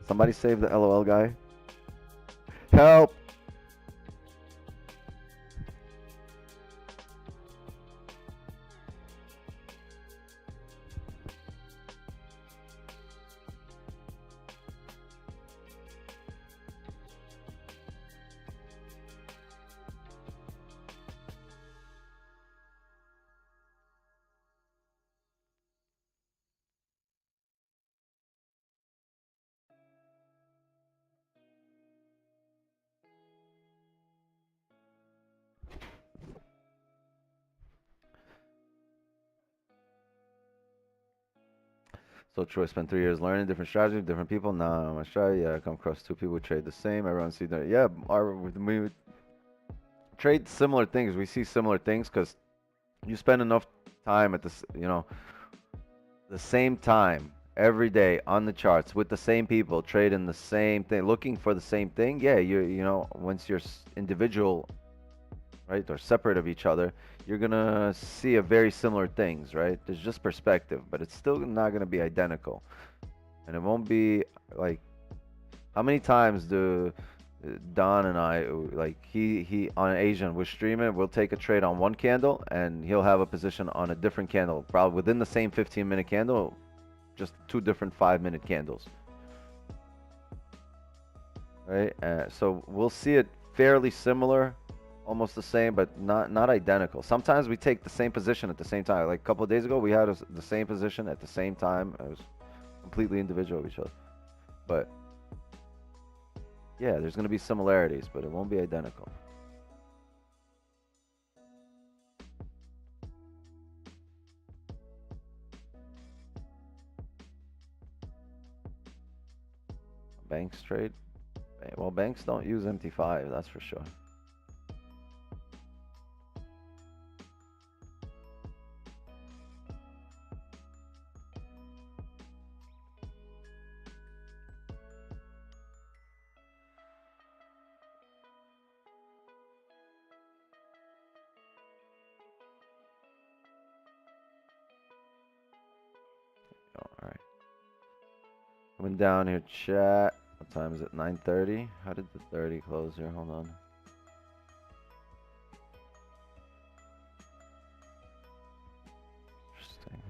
Somebody save the LOL guy. Help! So Troy spent 3 years learning different strategies, different people. Nah, my strategy. Yeah, I come across two people who trade the same. Everyone see that. Yeah, we trade similar things. We see similar things because you spend enough time at this, the same time every day on the charts with the same people trading the same thing, looking for the same thing. Yeah, once you're individual, right, or separate of each other, you're gonna see a very similar things, right? There's just perspective, but it's still not gonna be identical, and it won't be like how many times do Don and I, like he on Asian, we're streaming, we'll take a trade on one candle and he'll have a position on a different candle, probably within the same 15-minute candle, just two different 5-minute candles, right? So we'll see it fairly similar, almost the same, but not identical. Sometimes we take the same position at the same time. Like a couple of days ago, we had the same position at the same time. It was completely individual of each other, but yeah, there's going to be similarities, but it won't be identical. Banks trade? Well, banks don't use MT5, that's for sure. All right. Coming down here, chat. What time is it? 9:30? How did the 30 close here? Hold on. Interesting.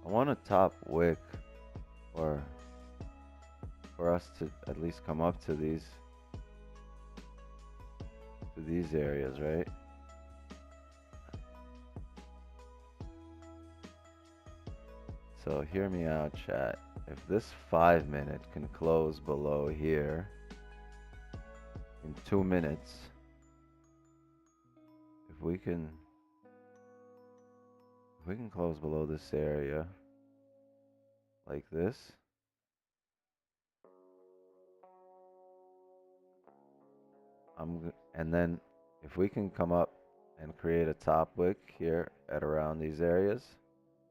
I want a top wick or for us to at least come up to these areas, right? So hear me out, chat. If this 5-minute can close below here in 2 minutes, if we can close below this area like this, and then if we can come up and create a top wick here at around these areas,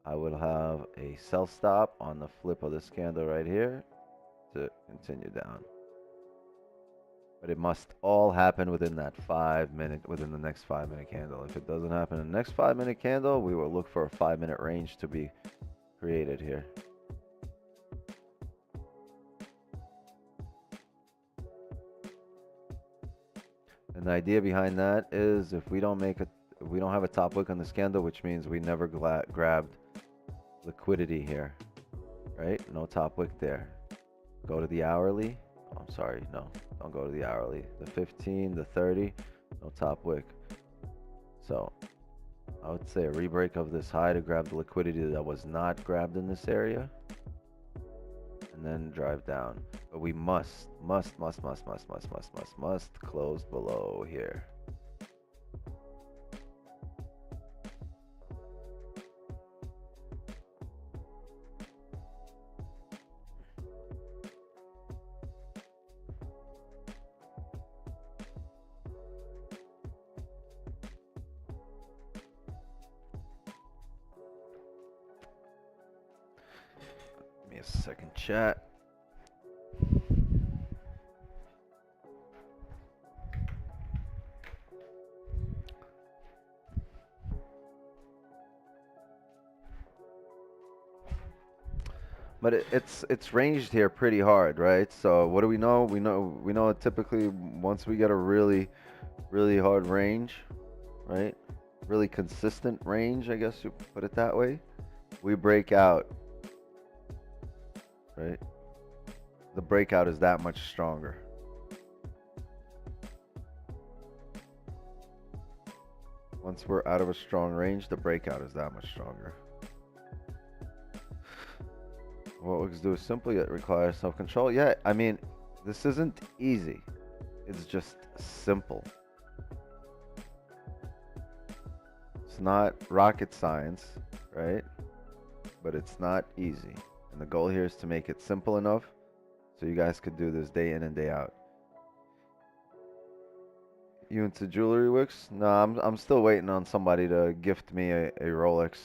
I will have a sell stop on the flip of this candle right here to continue down. But it must all happen within that 5-minute, within the next 5-minute candle. If it doesn't happen in the next 5-minute candle, we will look for a 5-minute range to be created here. And the idea behind that is if we don't have a top wick on this candle, which means we never grabbed liquidity here, right? No top wick there. Go to the hourly. Oh, I'm sorry, no, don't go to the hourly. The 15, the 30, no top wick. So I would say a rebreak of this high to grab the liquidity that was not grabbed in this area, and then drive down. But we must close below here. Give me a second, chat. But it's ranged here pretty hard, right? So what do we know? We know typically once we get a really hard range, right? Really consistent range, I guess you put it that way. We break out, right? The breakout is that much stronger. Once we're out of a strong range, the breakout is that much stronger. What we can do is simply it requires self-control. Yeah, I mean, this isn't easy. It's just simple. It's not rocket science, right? But it's not easy. And the goal here is to make it simple enough so you guys could do this day in and day out. You into jewelry, Wix? No, I'm still waiting on somebody to gift me a Rolex.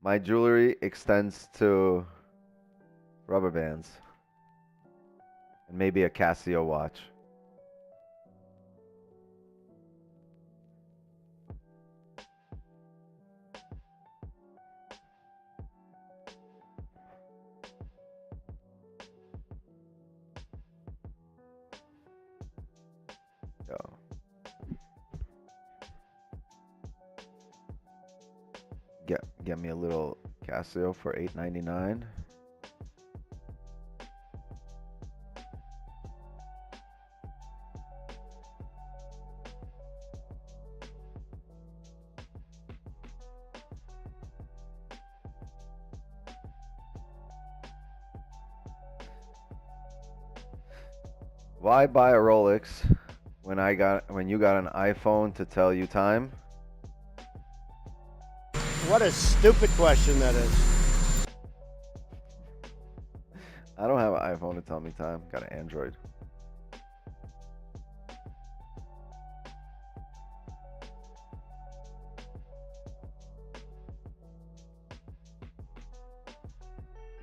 My jewelry extends to rubber bands and maybe a Casio watch. Yo. Get me a little Casio for $8.99. Why buy a Rolex when you got an iPhone to tell you time? What a stupid question that is. I don't have an iPhone to tell me time. Got an Android.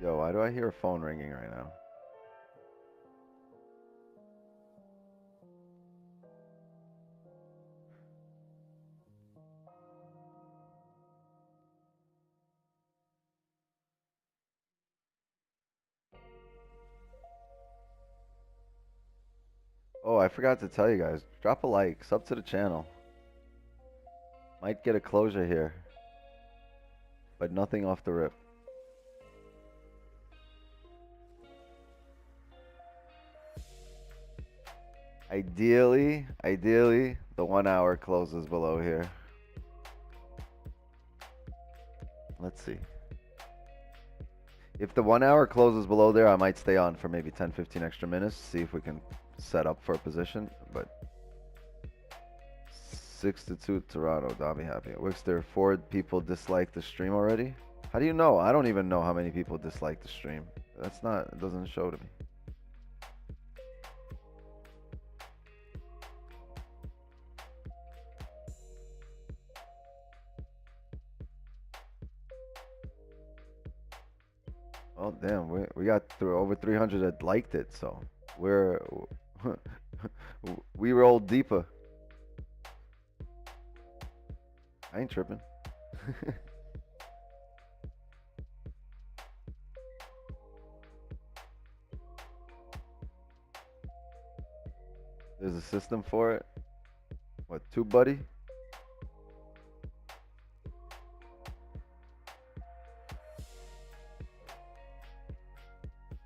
Yo, why do I hear a phone ringing right now? Oh, I forgot to tell you guys. Drop a like. Sub to the channel. Might get a closure here. But nothing off the rip. Ideally, the 1 hour closes below here. Let's see. If the 1 hour closes below there, I might stay on for maybe 10-15 extra minutes. See if we can set up for a position. But 6-2 Toronto, Dami happy. Wixter, 4 people dislike the stream already. How do you know? I don't even know how many people dislike the stream. It doesn't show to me. Oh damn, we got through over 300 that liked it, so we rolled deeper. I ain't tripping. There's a system for it. What, two buddy?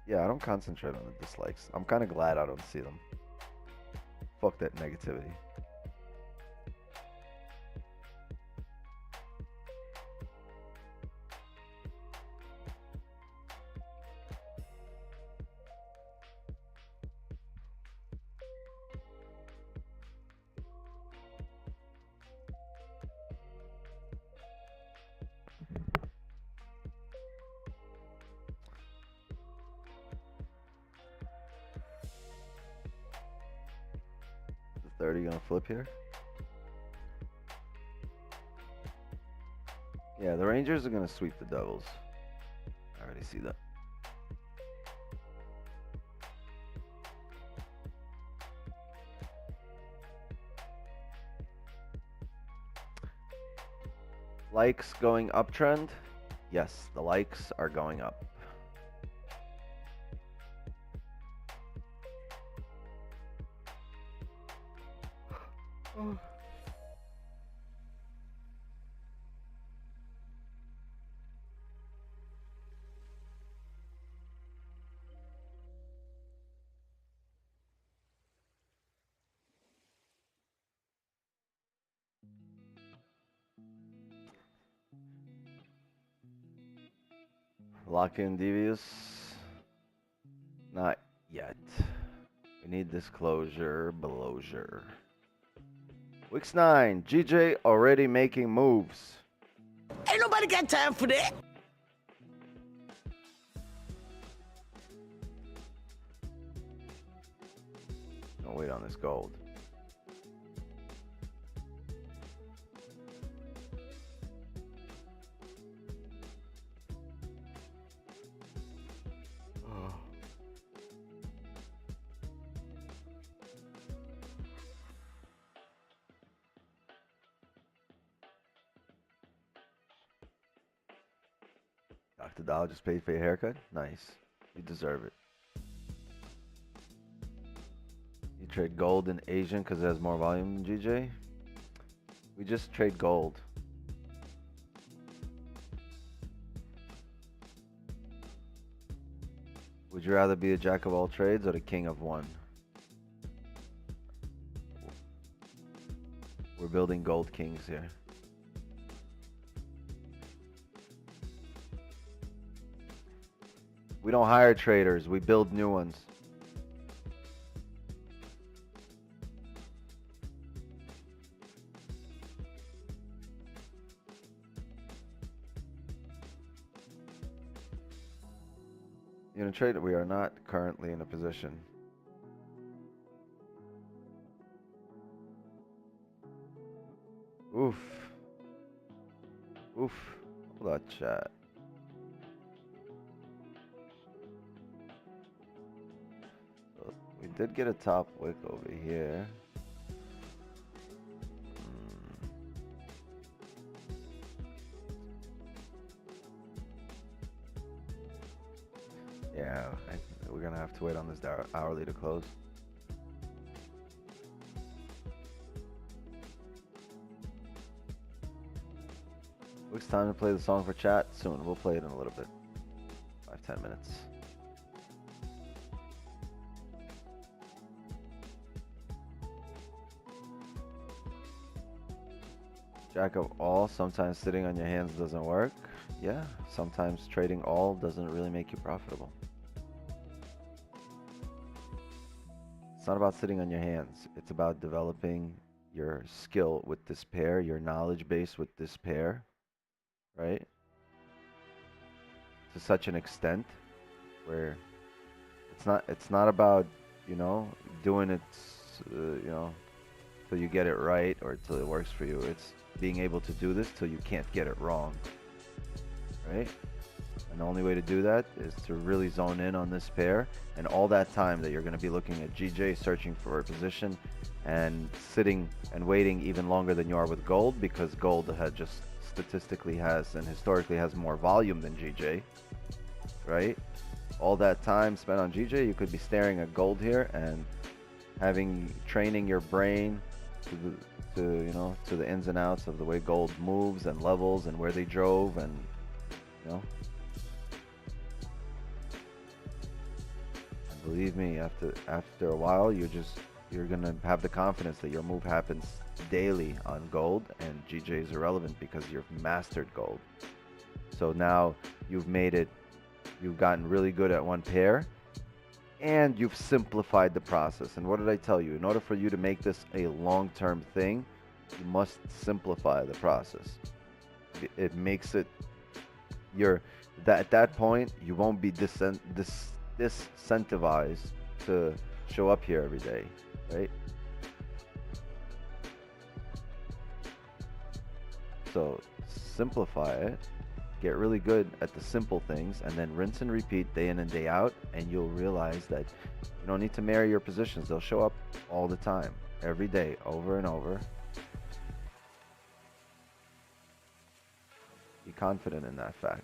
Yeah, I don't concentrate on the dislikes. I'm kind of glad I don't see them. Fuck that negativity. Is 30 gonna flip here? Yeah, the Rangers are gonna sweep the Devils. I already see that. Likes going uptrend? Yes, the likes are going up. Lock in Devious? Not yet. We need this closure, belosure. Wix 9, GJ already making moves. Ain't nobody got time for that. Don't wait on this gold. Dr. Dollar just paid for your haircut? Nice. You deserve it. You trade gold in Asian because it has more volume than GJ? We just trade gold. Would you rather be a jack of all trades or the king of one? We're building gold kings here. We don't hire traders, we build new ones. You know, trade, we are not currently in a position. Oof. Oof. Hold on, chat. We did get a top wick over here. Yeah, we're gonna have to wait on this hourly to close. It's time to play the song for chat soon. We'll play it in a little bit. 5-10 minutes. Jack of all, sometimes sitting on your hands doesn't work. Yeah, sometimes trading all doesn't really make you profitable. It's not about sitting on your hands. It's about developing your skill with this pair, your knowledge base with this pair, right? To such an extent where it's not about, you know, doing it, you know, till you get it right or till it works for you. It's being able to do this till you can't get it wrong, right? And the only way to do that is to really zone in on this pair, and all that time that you're going to be looking at GJ, searching for a position and sitting and waiting even longer than you are with gold, because gold had just statistically has and historically has more volume than GJ, right? All that time spent on GJ, you could be staring at gold here, and training your brain to the ins and outs of the way gold moves and levels and where they drove, and and believe me, after a while, you're gonna have the confidence that your move happens daily on gold, and GJ is irrelevant because you've mastered gold. So now you've gotten really good at one pair, and you've simplified the process. And what did I tell you? In order for you to make this a long-term thing, you must simplify the process. It makes it at that point you won't be disincentivized to show up here every day, right? So simplify it, get really good at the simple things, and then rinse and repeat day in and day out, and you'll realize that you don't need to marry your positions. They'll show up all the time, every day, over and over. Be confident in that fact.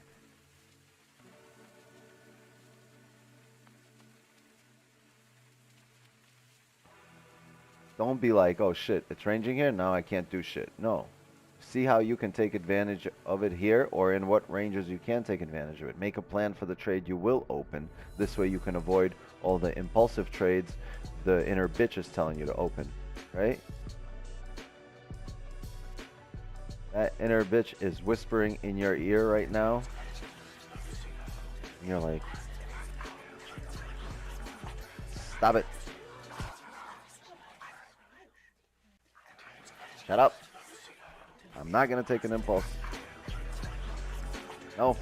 Don't be like, oh shit, it's ranging here, now I can't do shit. No. See how you can take advantage of it here, or in what ranges you can take advantage of it. Make a plan for the trade you will open. This way you can avoid all the impulsive trades the inner bitch is telling you to open, right? That inner bitch is whispering in your ear right now. And you're like, stop it. Shut up. I'm not going to take an impulse. No.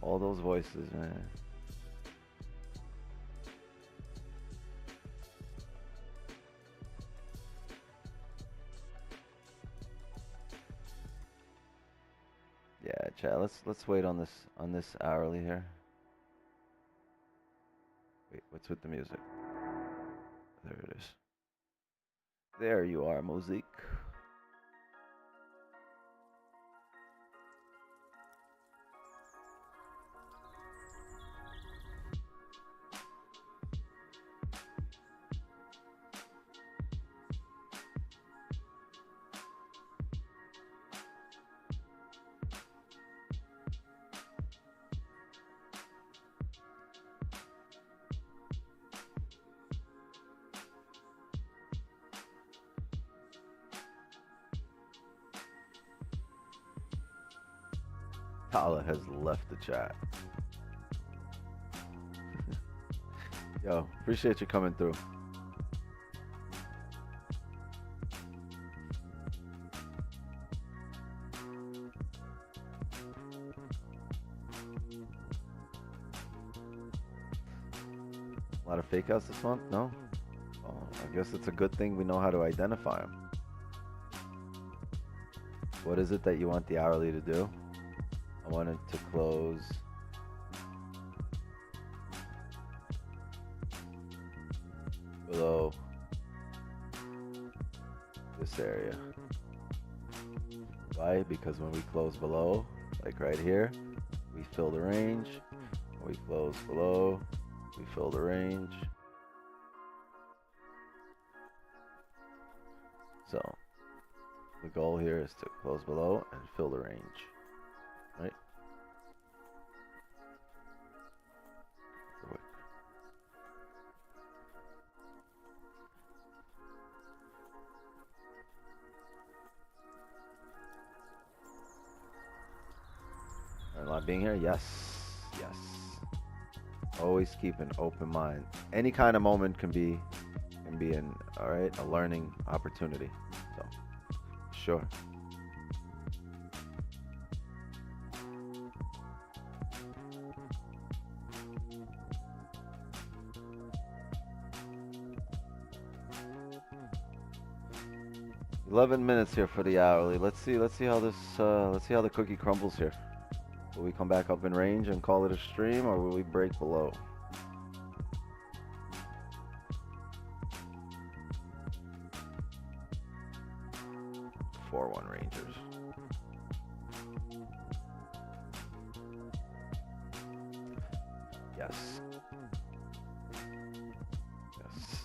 All those voices, man. Yeah, chat. Let's wait on this hourly here. Wait, what's with the music? There it is. There you are, Mosaic. Tala has left the chat. Yo, appreciate you coming through. A lot of fake outs this month? No? Oh, I guess it's a good thing we know how to identify them. What is it that you want the hourly to do? I want it to close below this area. Why? Because when we close below, like right here, we fill the range. When we close below, we fill the range. So the goal here is to close below and fill the range. Right? Am I being here? Yes. Yes. Always keep an open mind. Any kind of moment can be a learning opportunity. So, sure. $11 minutes here for the hourly. Let's see how the cookie crumbles here. Will we come back up in range and call it a stream, or will we break below? Rangers. Yes. Yes.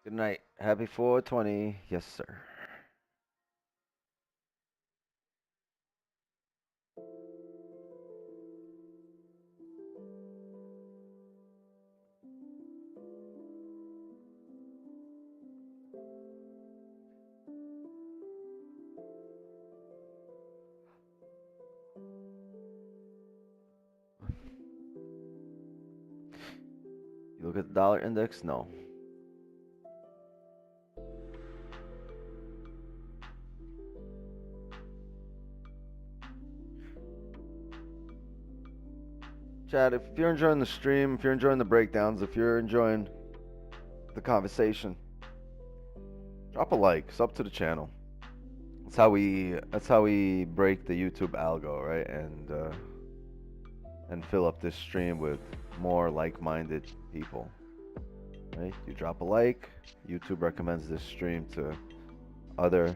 Good night. Happy 420. Yes, sir. You look at the dollar index? No. Chad, if you're enjoying the stream, if you're enjoying the breakdowns, if you're enjoying the conversation, drop a like. Sub to the channel. That's how we break the YouTube algo, right? And fill up this stream with more like-minded people. Right? You drop a like, YouTube recommends this stream to other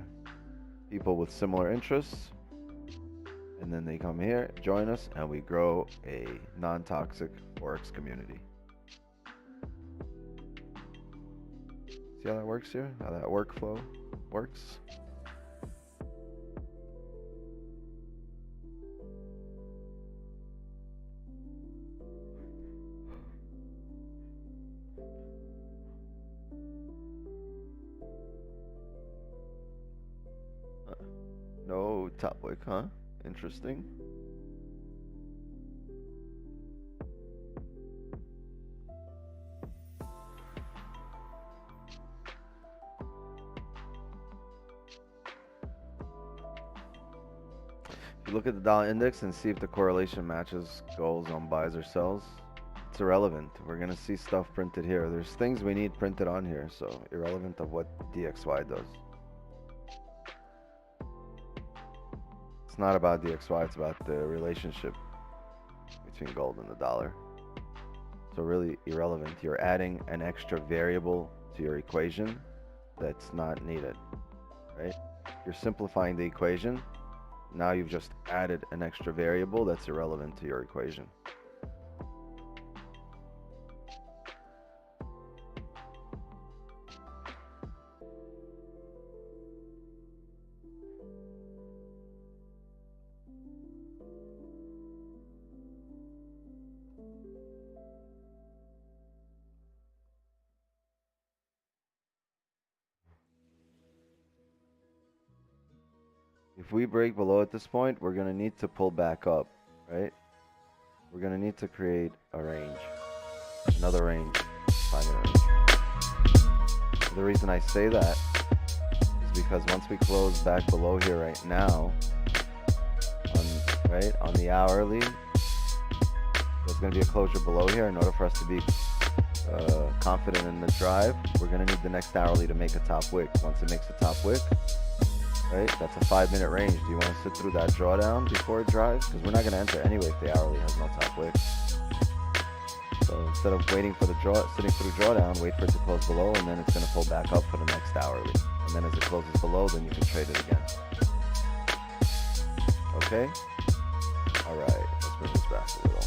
people with similar interests, and then they come here, join us, and we grow a non-toxic Forex community. See how that works here? How that workflow works? No top wick, huh? Interesting. If you look at the dollar index and see if the correlation matches goals on buys or sells, it's irrelevant. We're gonna see stuff printed here. There's things we need printed on here, so irrelevant of what DXY does. It's not about DXY, it's about the relationship between gold and the dollar. So really irrelevant. You're adding an extra variable to your equation that's not needed, right? You're simplifying the equation. Now you've just added an extra variable that's irrelevant to your equation. If we break below at this point, we're going to need to pull back up, right? We're going to need to create a range, another range, 5-minute range. The reason I say that is because once we close back below here right now, on the hourly, there's going to be a closure below here. In order for us to be confident in the drive, we're going to need the next hourly to make a top wick. Once it makes a top wick, right? That's a 5-minute range. Do you want to sit through that drawdown before it drives? Because we're not going to enter anyway if the hourly has no top wick. So instead of waiting for the sitting through drawdown, wait for it to close below, and then it's going to pull back up for the next hourly. And then as it closes below, then you can trade it again. Okay? All right. Let's bring this back a little.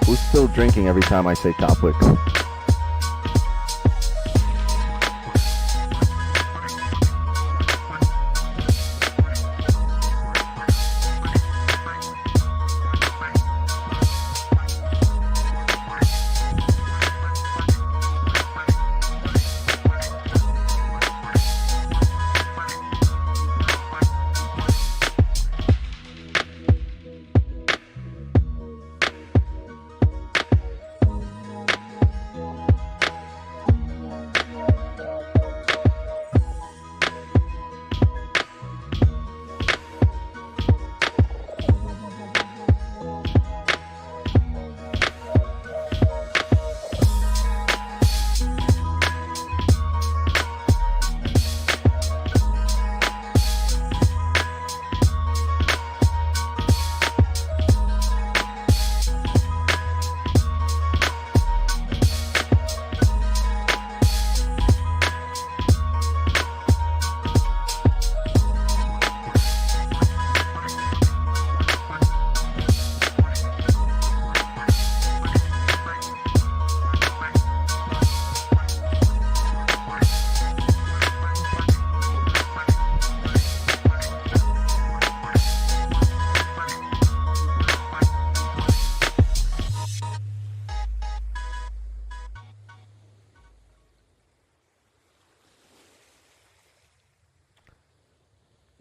Who's still drinking every time I say top wick?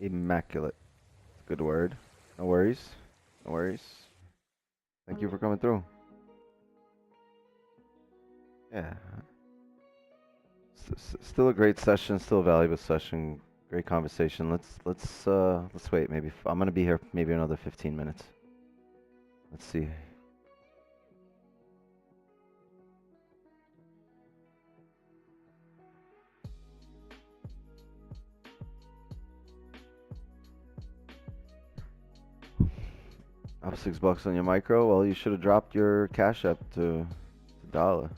Immaculate. It's a good word. No worries. No worries. Thank you for coming through. Yeah. Still a great session. Still a valuable session. Great conversation. Let's wait. Maybe I'm gonna be here maybe another 15 minutes. Let's see. Up $6 on your micro. Well, you should have dropped your Cash App to $1.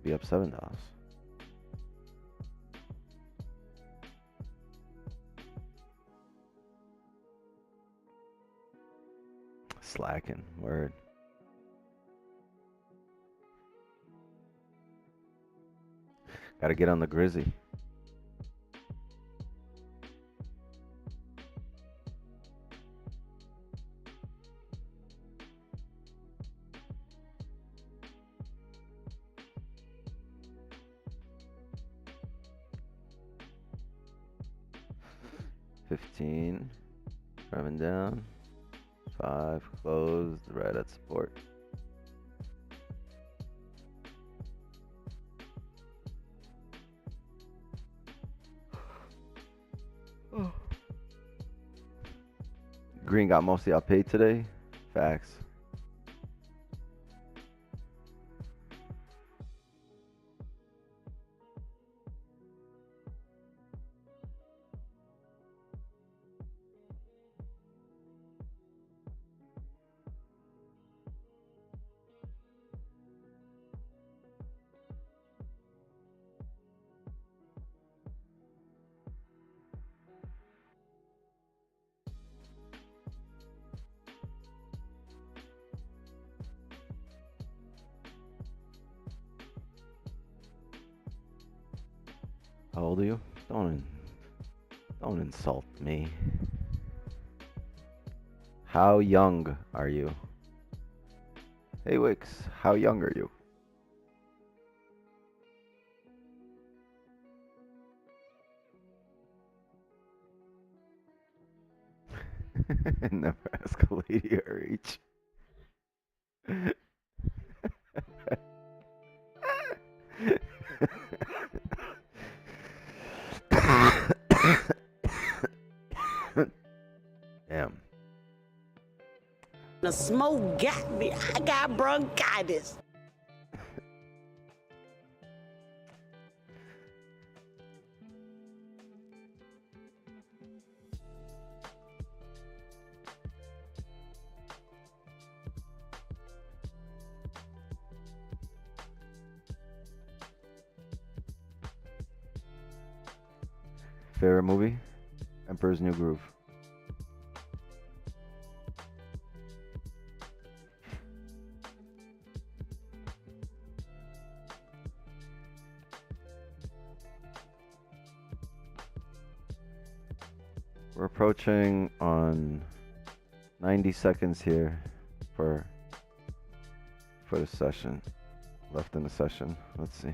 Be up $7. Slacking. Word. Gotta get on the Grizzy. $15. Driving down. 5 closed. Right at support. Green got mostly outpaid today. Facts. How old are you? Don't insult me. How young are you? Hey Wix, how young are you? Never ask a lady her age. Damn. The smoke got me. I got bronchitis. Favorite movie? Emperor's New Groove. We're approaching on 90 seconds here for the session. Left in the session. Let's see.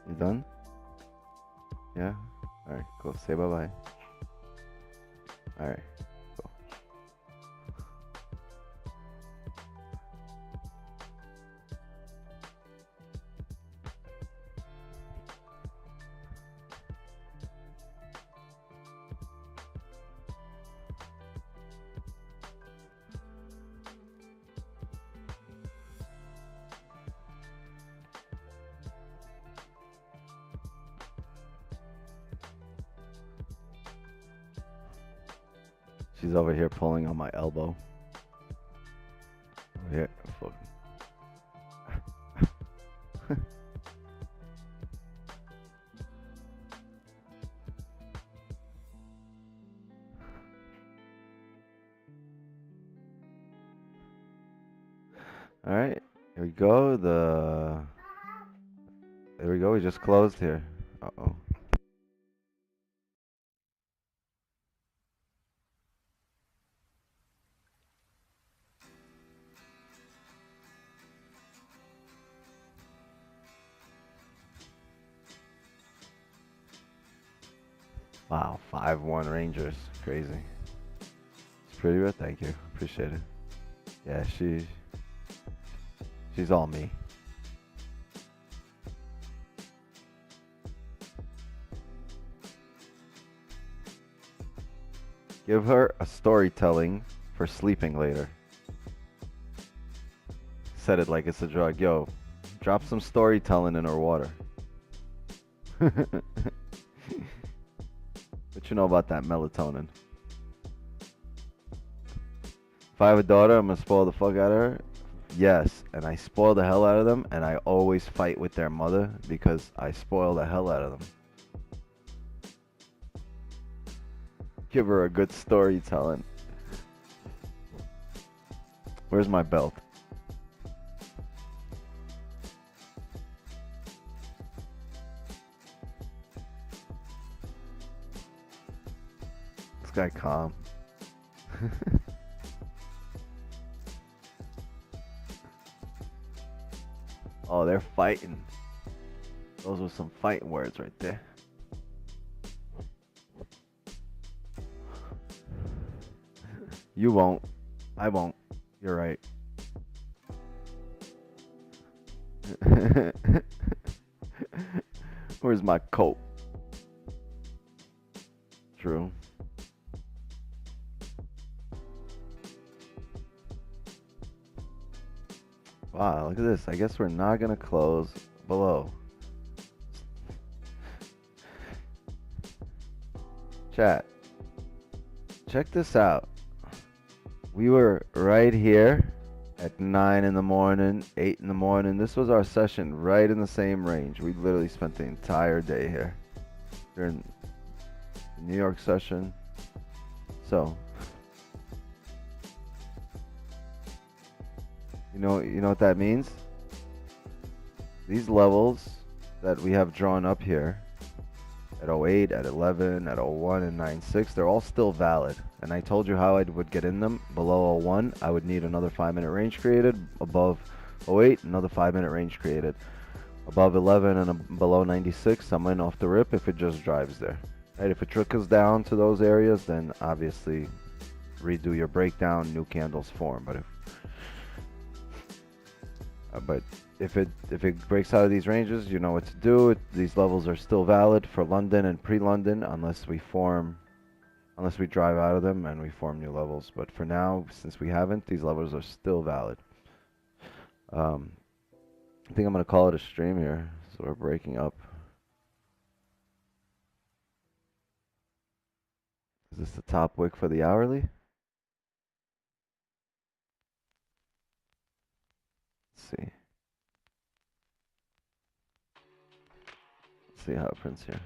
You done? Yeah? Alright, cool. Say bye-bye. Alright, cool. She's over here pulling on my elbow. Over here. Fuck. All right, here we go. There we go. We just closed here. Uh-oh. Wow, 5-1 Rangers. Crazy. It's pretty good. Thank you. Appreciate it. Yeah, she's all me. Give her a storytelling for sleeping later. Said it like it's a drug. Yo, drop some storytelling in her water. What you know about that melatonin? If I have a daughter, I'm gonna spoil the fuck out of her. Yes, and I spoil the hell out of them, and I always fight with their mother because I spoil the hell out of them. Give her a good storytelling. Where's my belt? This guy calm. Oh, they're fighting. Those were some fighting words right there. You won't. I won't. You're right. Where's my coat? True. Wow, look at this. I guess we're not going to close below. Chat. Check this out. We were right here at 9 in the morning, 8 in the morning. This was our session right in the same range. We literally spent the entire day here during the New York session. So, you know what that means? These levels that we have drawn up here at 08, at 11, at 01, and 96, they're all still valid. And I told you how I would get in them. Below 01, I would need another 5-minute range created. Above 08, another 5-minute range created. Above 11 and below 96, I'm in off the rip if it just drives there. Right? If it trickles down to those areas, then obviously redo your breakdown, new candles form. But if it breaks out of these ranges, you know what to do. These levels are still valid for London and pre-London unless we drive out of them and we form new levels. But for now, since we haven't, these levels are still valid. I think I'm going to call it a stream here. So we're breaking up. Is this the top wick for the hourly? Let's see. Let's see how it prints here.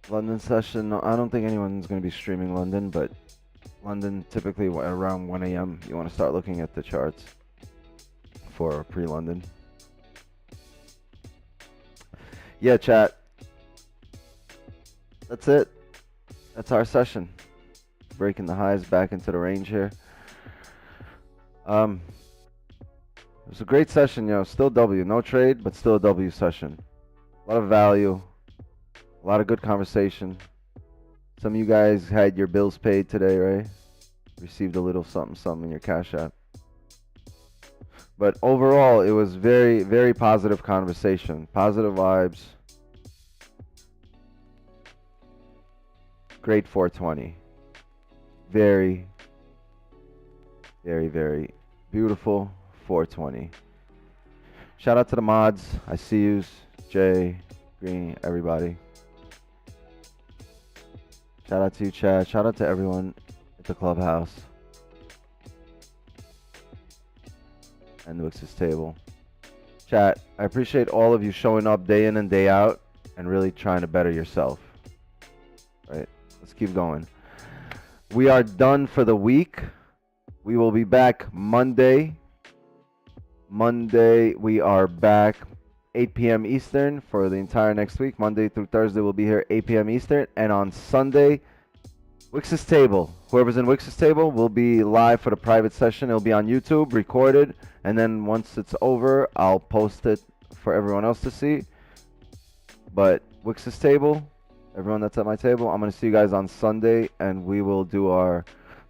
London session, no, I don't think anyone's going to be streaming London, but London typically around 1 a.m. you want to start looking at the charts for pre-London. Yeah, chat. That's it. That's our session. Breaking the highs back into the range here. It was a great session, still W. No trade, but still a W session. A lot of value. A lot of good conversation. Some of you guys had your bills paid today, right? Received a little something in your Cash App. But overall, it was very, very positive conversation. Positive vibes. Great 420. Very, very, very beautiful 420. Shout out to the mods. I see yous. Jay, Green, everybody. Shout out to you, Chad. Shout out to everyone at the clubhouse and the Wix's table. Chat, I appreciate all of you showing up day in and day out and really trying to better yourself. Right? Let's keep going. We are done for the week. We will be back Monday. Monday, we are back 8 p.m. Eastern for the entire next week. Monday through Thursday, we'll be here 8 p.m. Eastern. And on Sunday, Wix's Table. Whoever's in Wix's Table will be live for the private session. It'll be on YouTube, recorded. And then once it's over, I'll post it for everyone else to see. But Wix's Table, everyone that's at my table, I'm going to see you guys on Sunday. And we will do our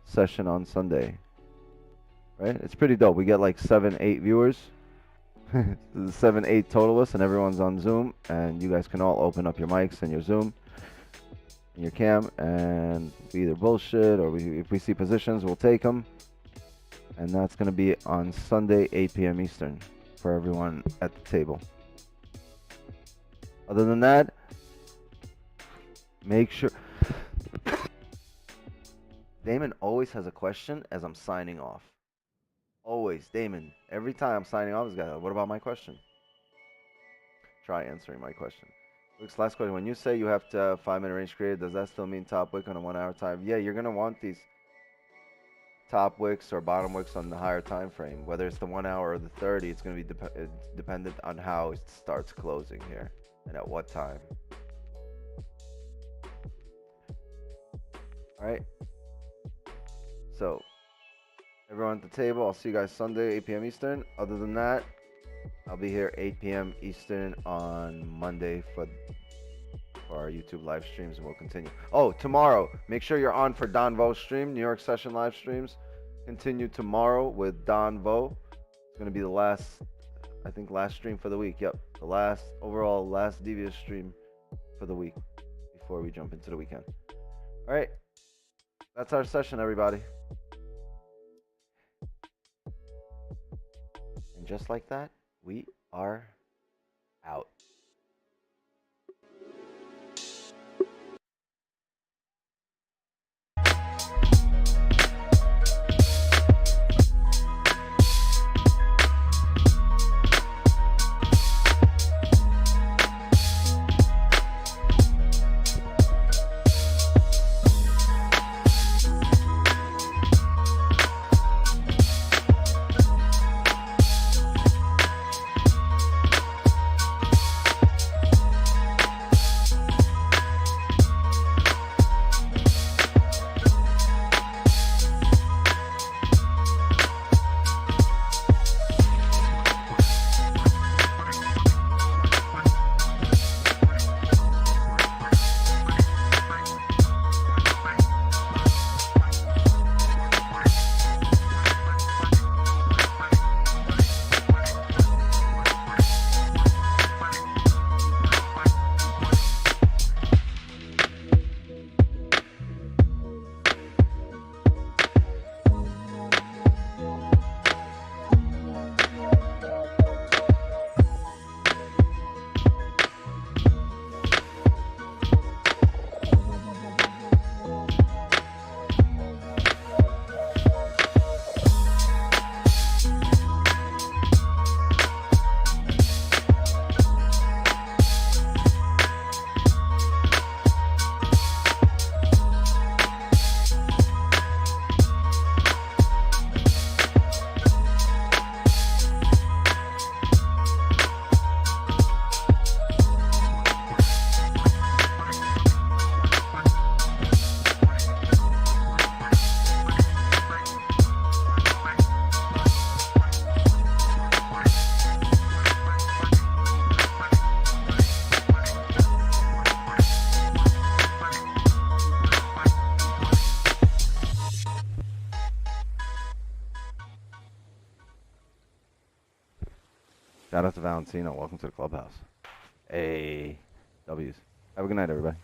session on Sunday. Right? It's pretty dope. We get like 7-8 viewers. 7-8 totalists, and everyone's on Zoom, and you guys can all open up your mics and your Zoom and your cam, and we either bullshit or if we see positions, we'll take them. And that's going to be on Sunday, 8 p.m. Eastern for everyone at the table. Other than that, make sure Damon always has a question as I'm signing off. Always, Damon. Every time I'm signing off, this guy, what about my question? Try answering my question. Luke's last question. When you say you have to 5-minute range created, does that still mean top wick on a 1 hour time? Yeah, you're going to want these top wicks or bottom wicks on the higher time frame. Whether it's the 1 hour or the 30, it's going to be dependent on how it starts closing here and at what time. All right. So, everyone at the table, I'll see you guys Sunday, 8 p.m. Eastern. Other than that, I'll be here 8 p.m. Eastern on Monday for our YouTube live streams, and we'll continue. Oh, tomorrow, make sure you're on for Don Vo's stream, New York session live streams. Continue tomorrow with Don Vo. It's going to be the last, I think, last stream for the week. Yep, the last devious stream for the week before we jump into the weekend. All right, that's our session, everybody. And just like that, we are out. Shout out to Valentino. Welcome to the clubhouse. Hey, W's. Have a good night, everybody.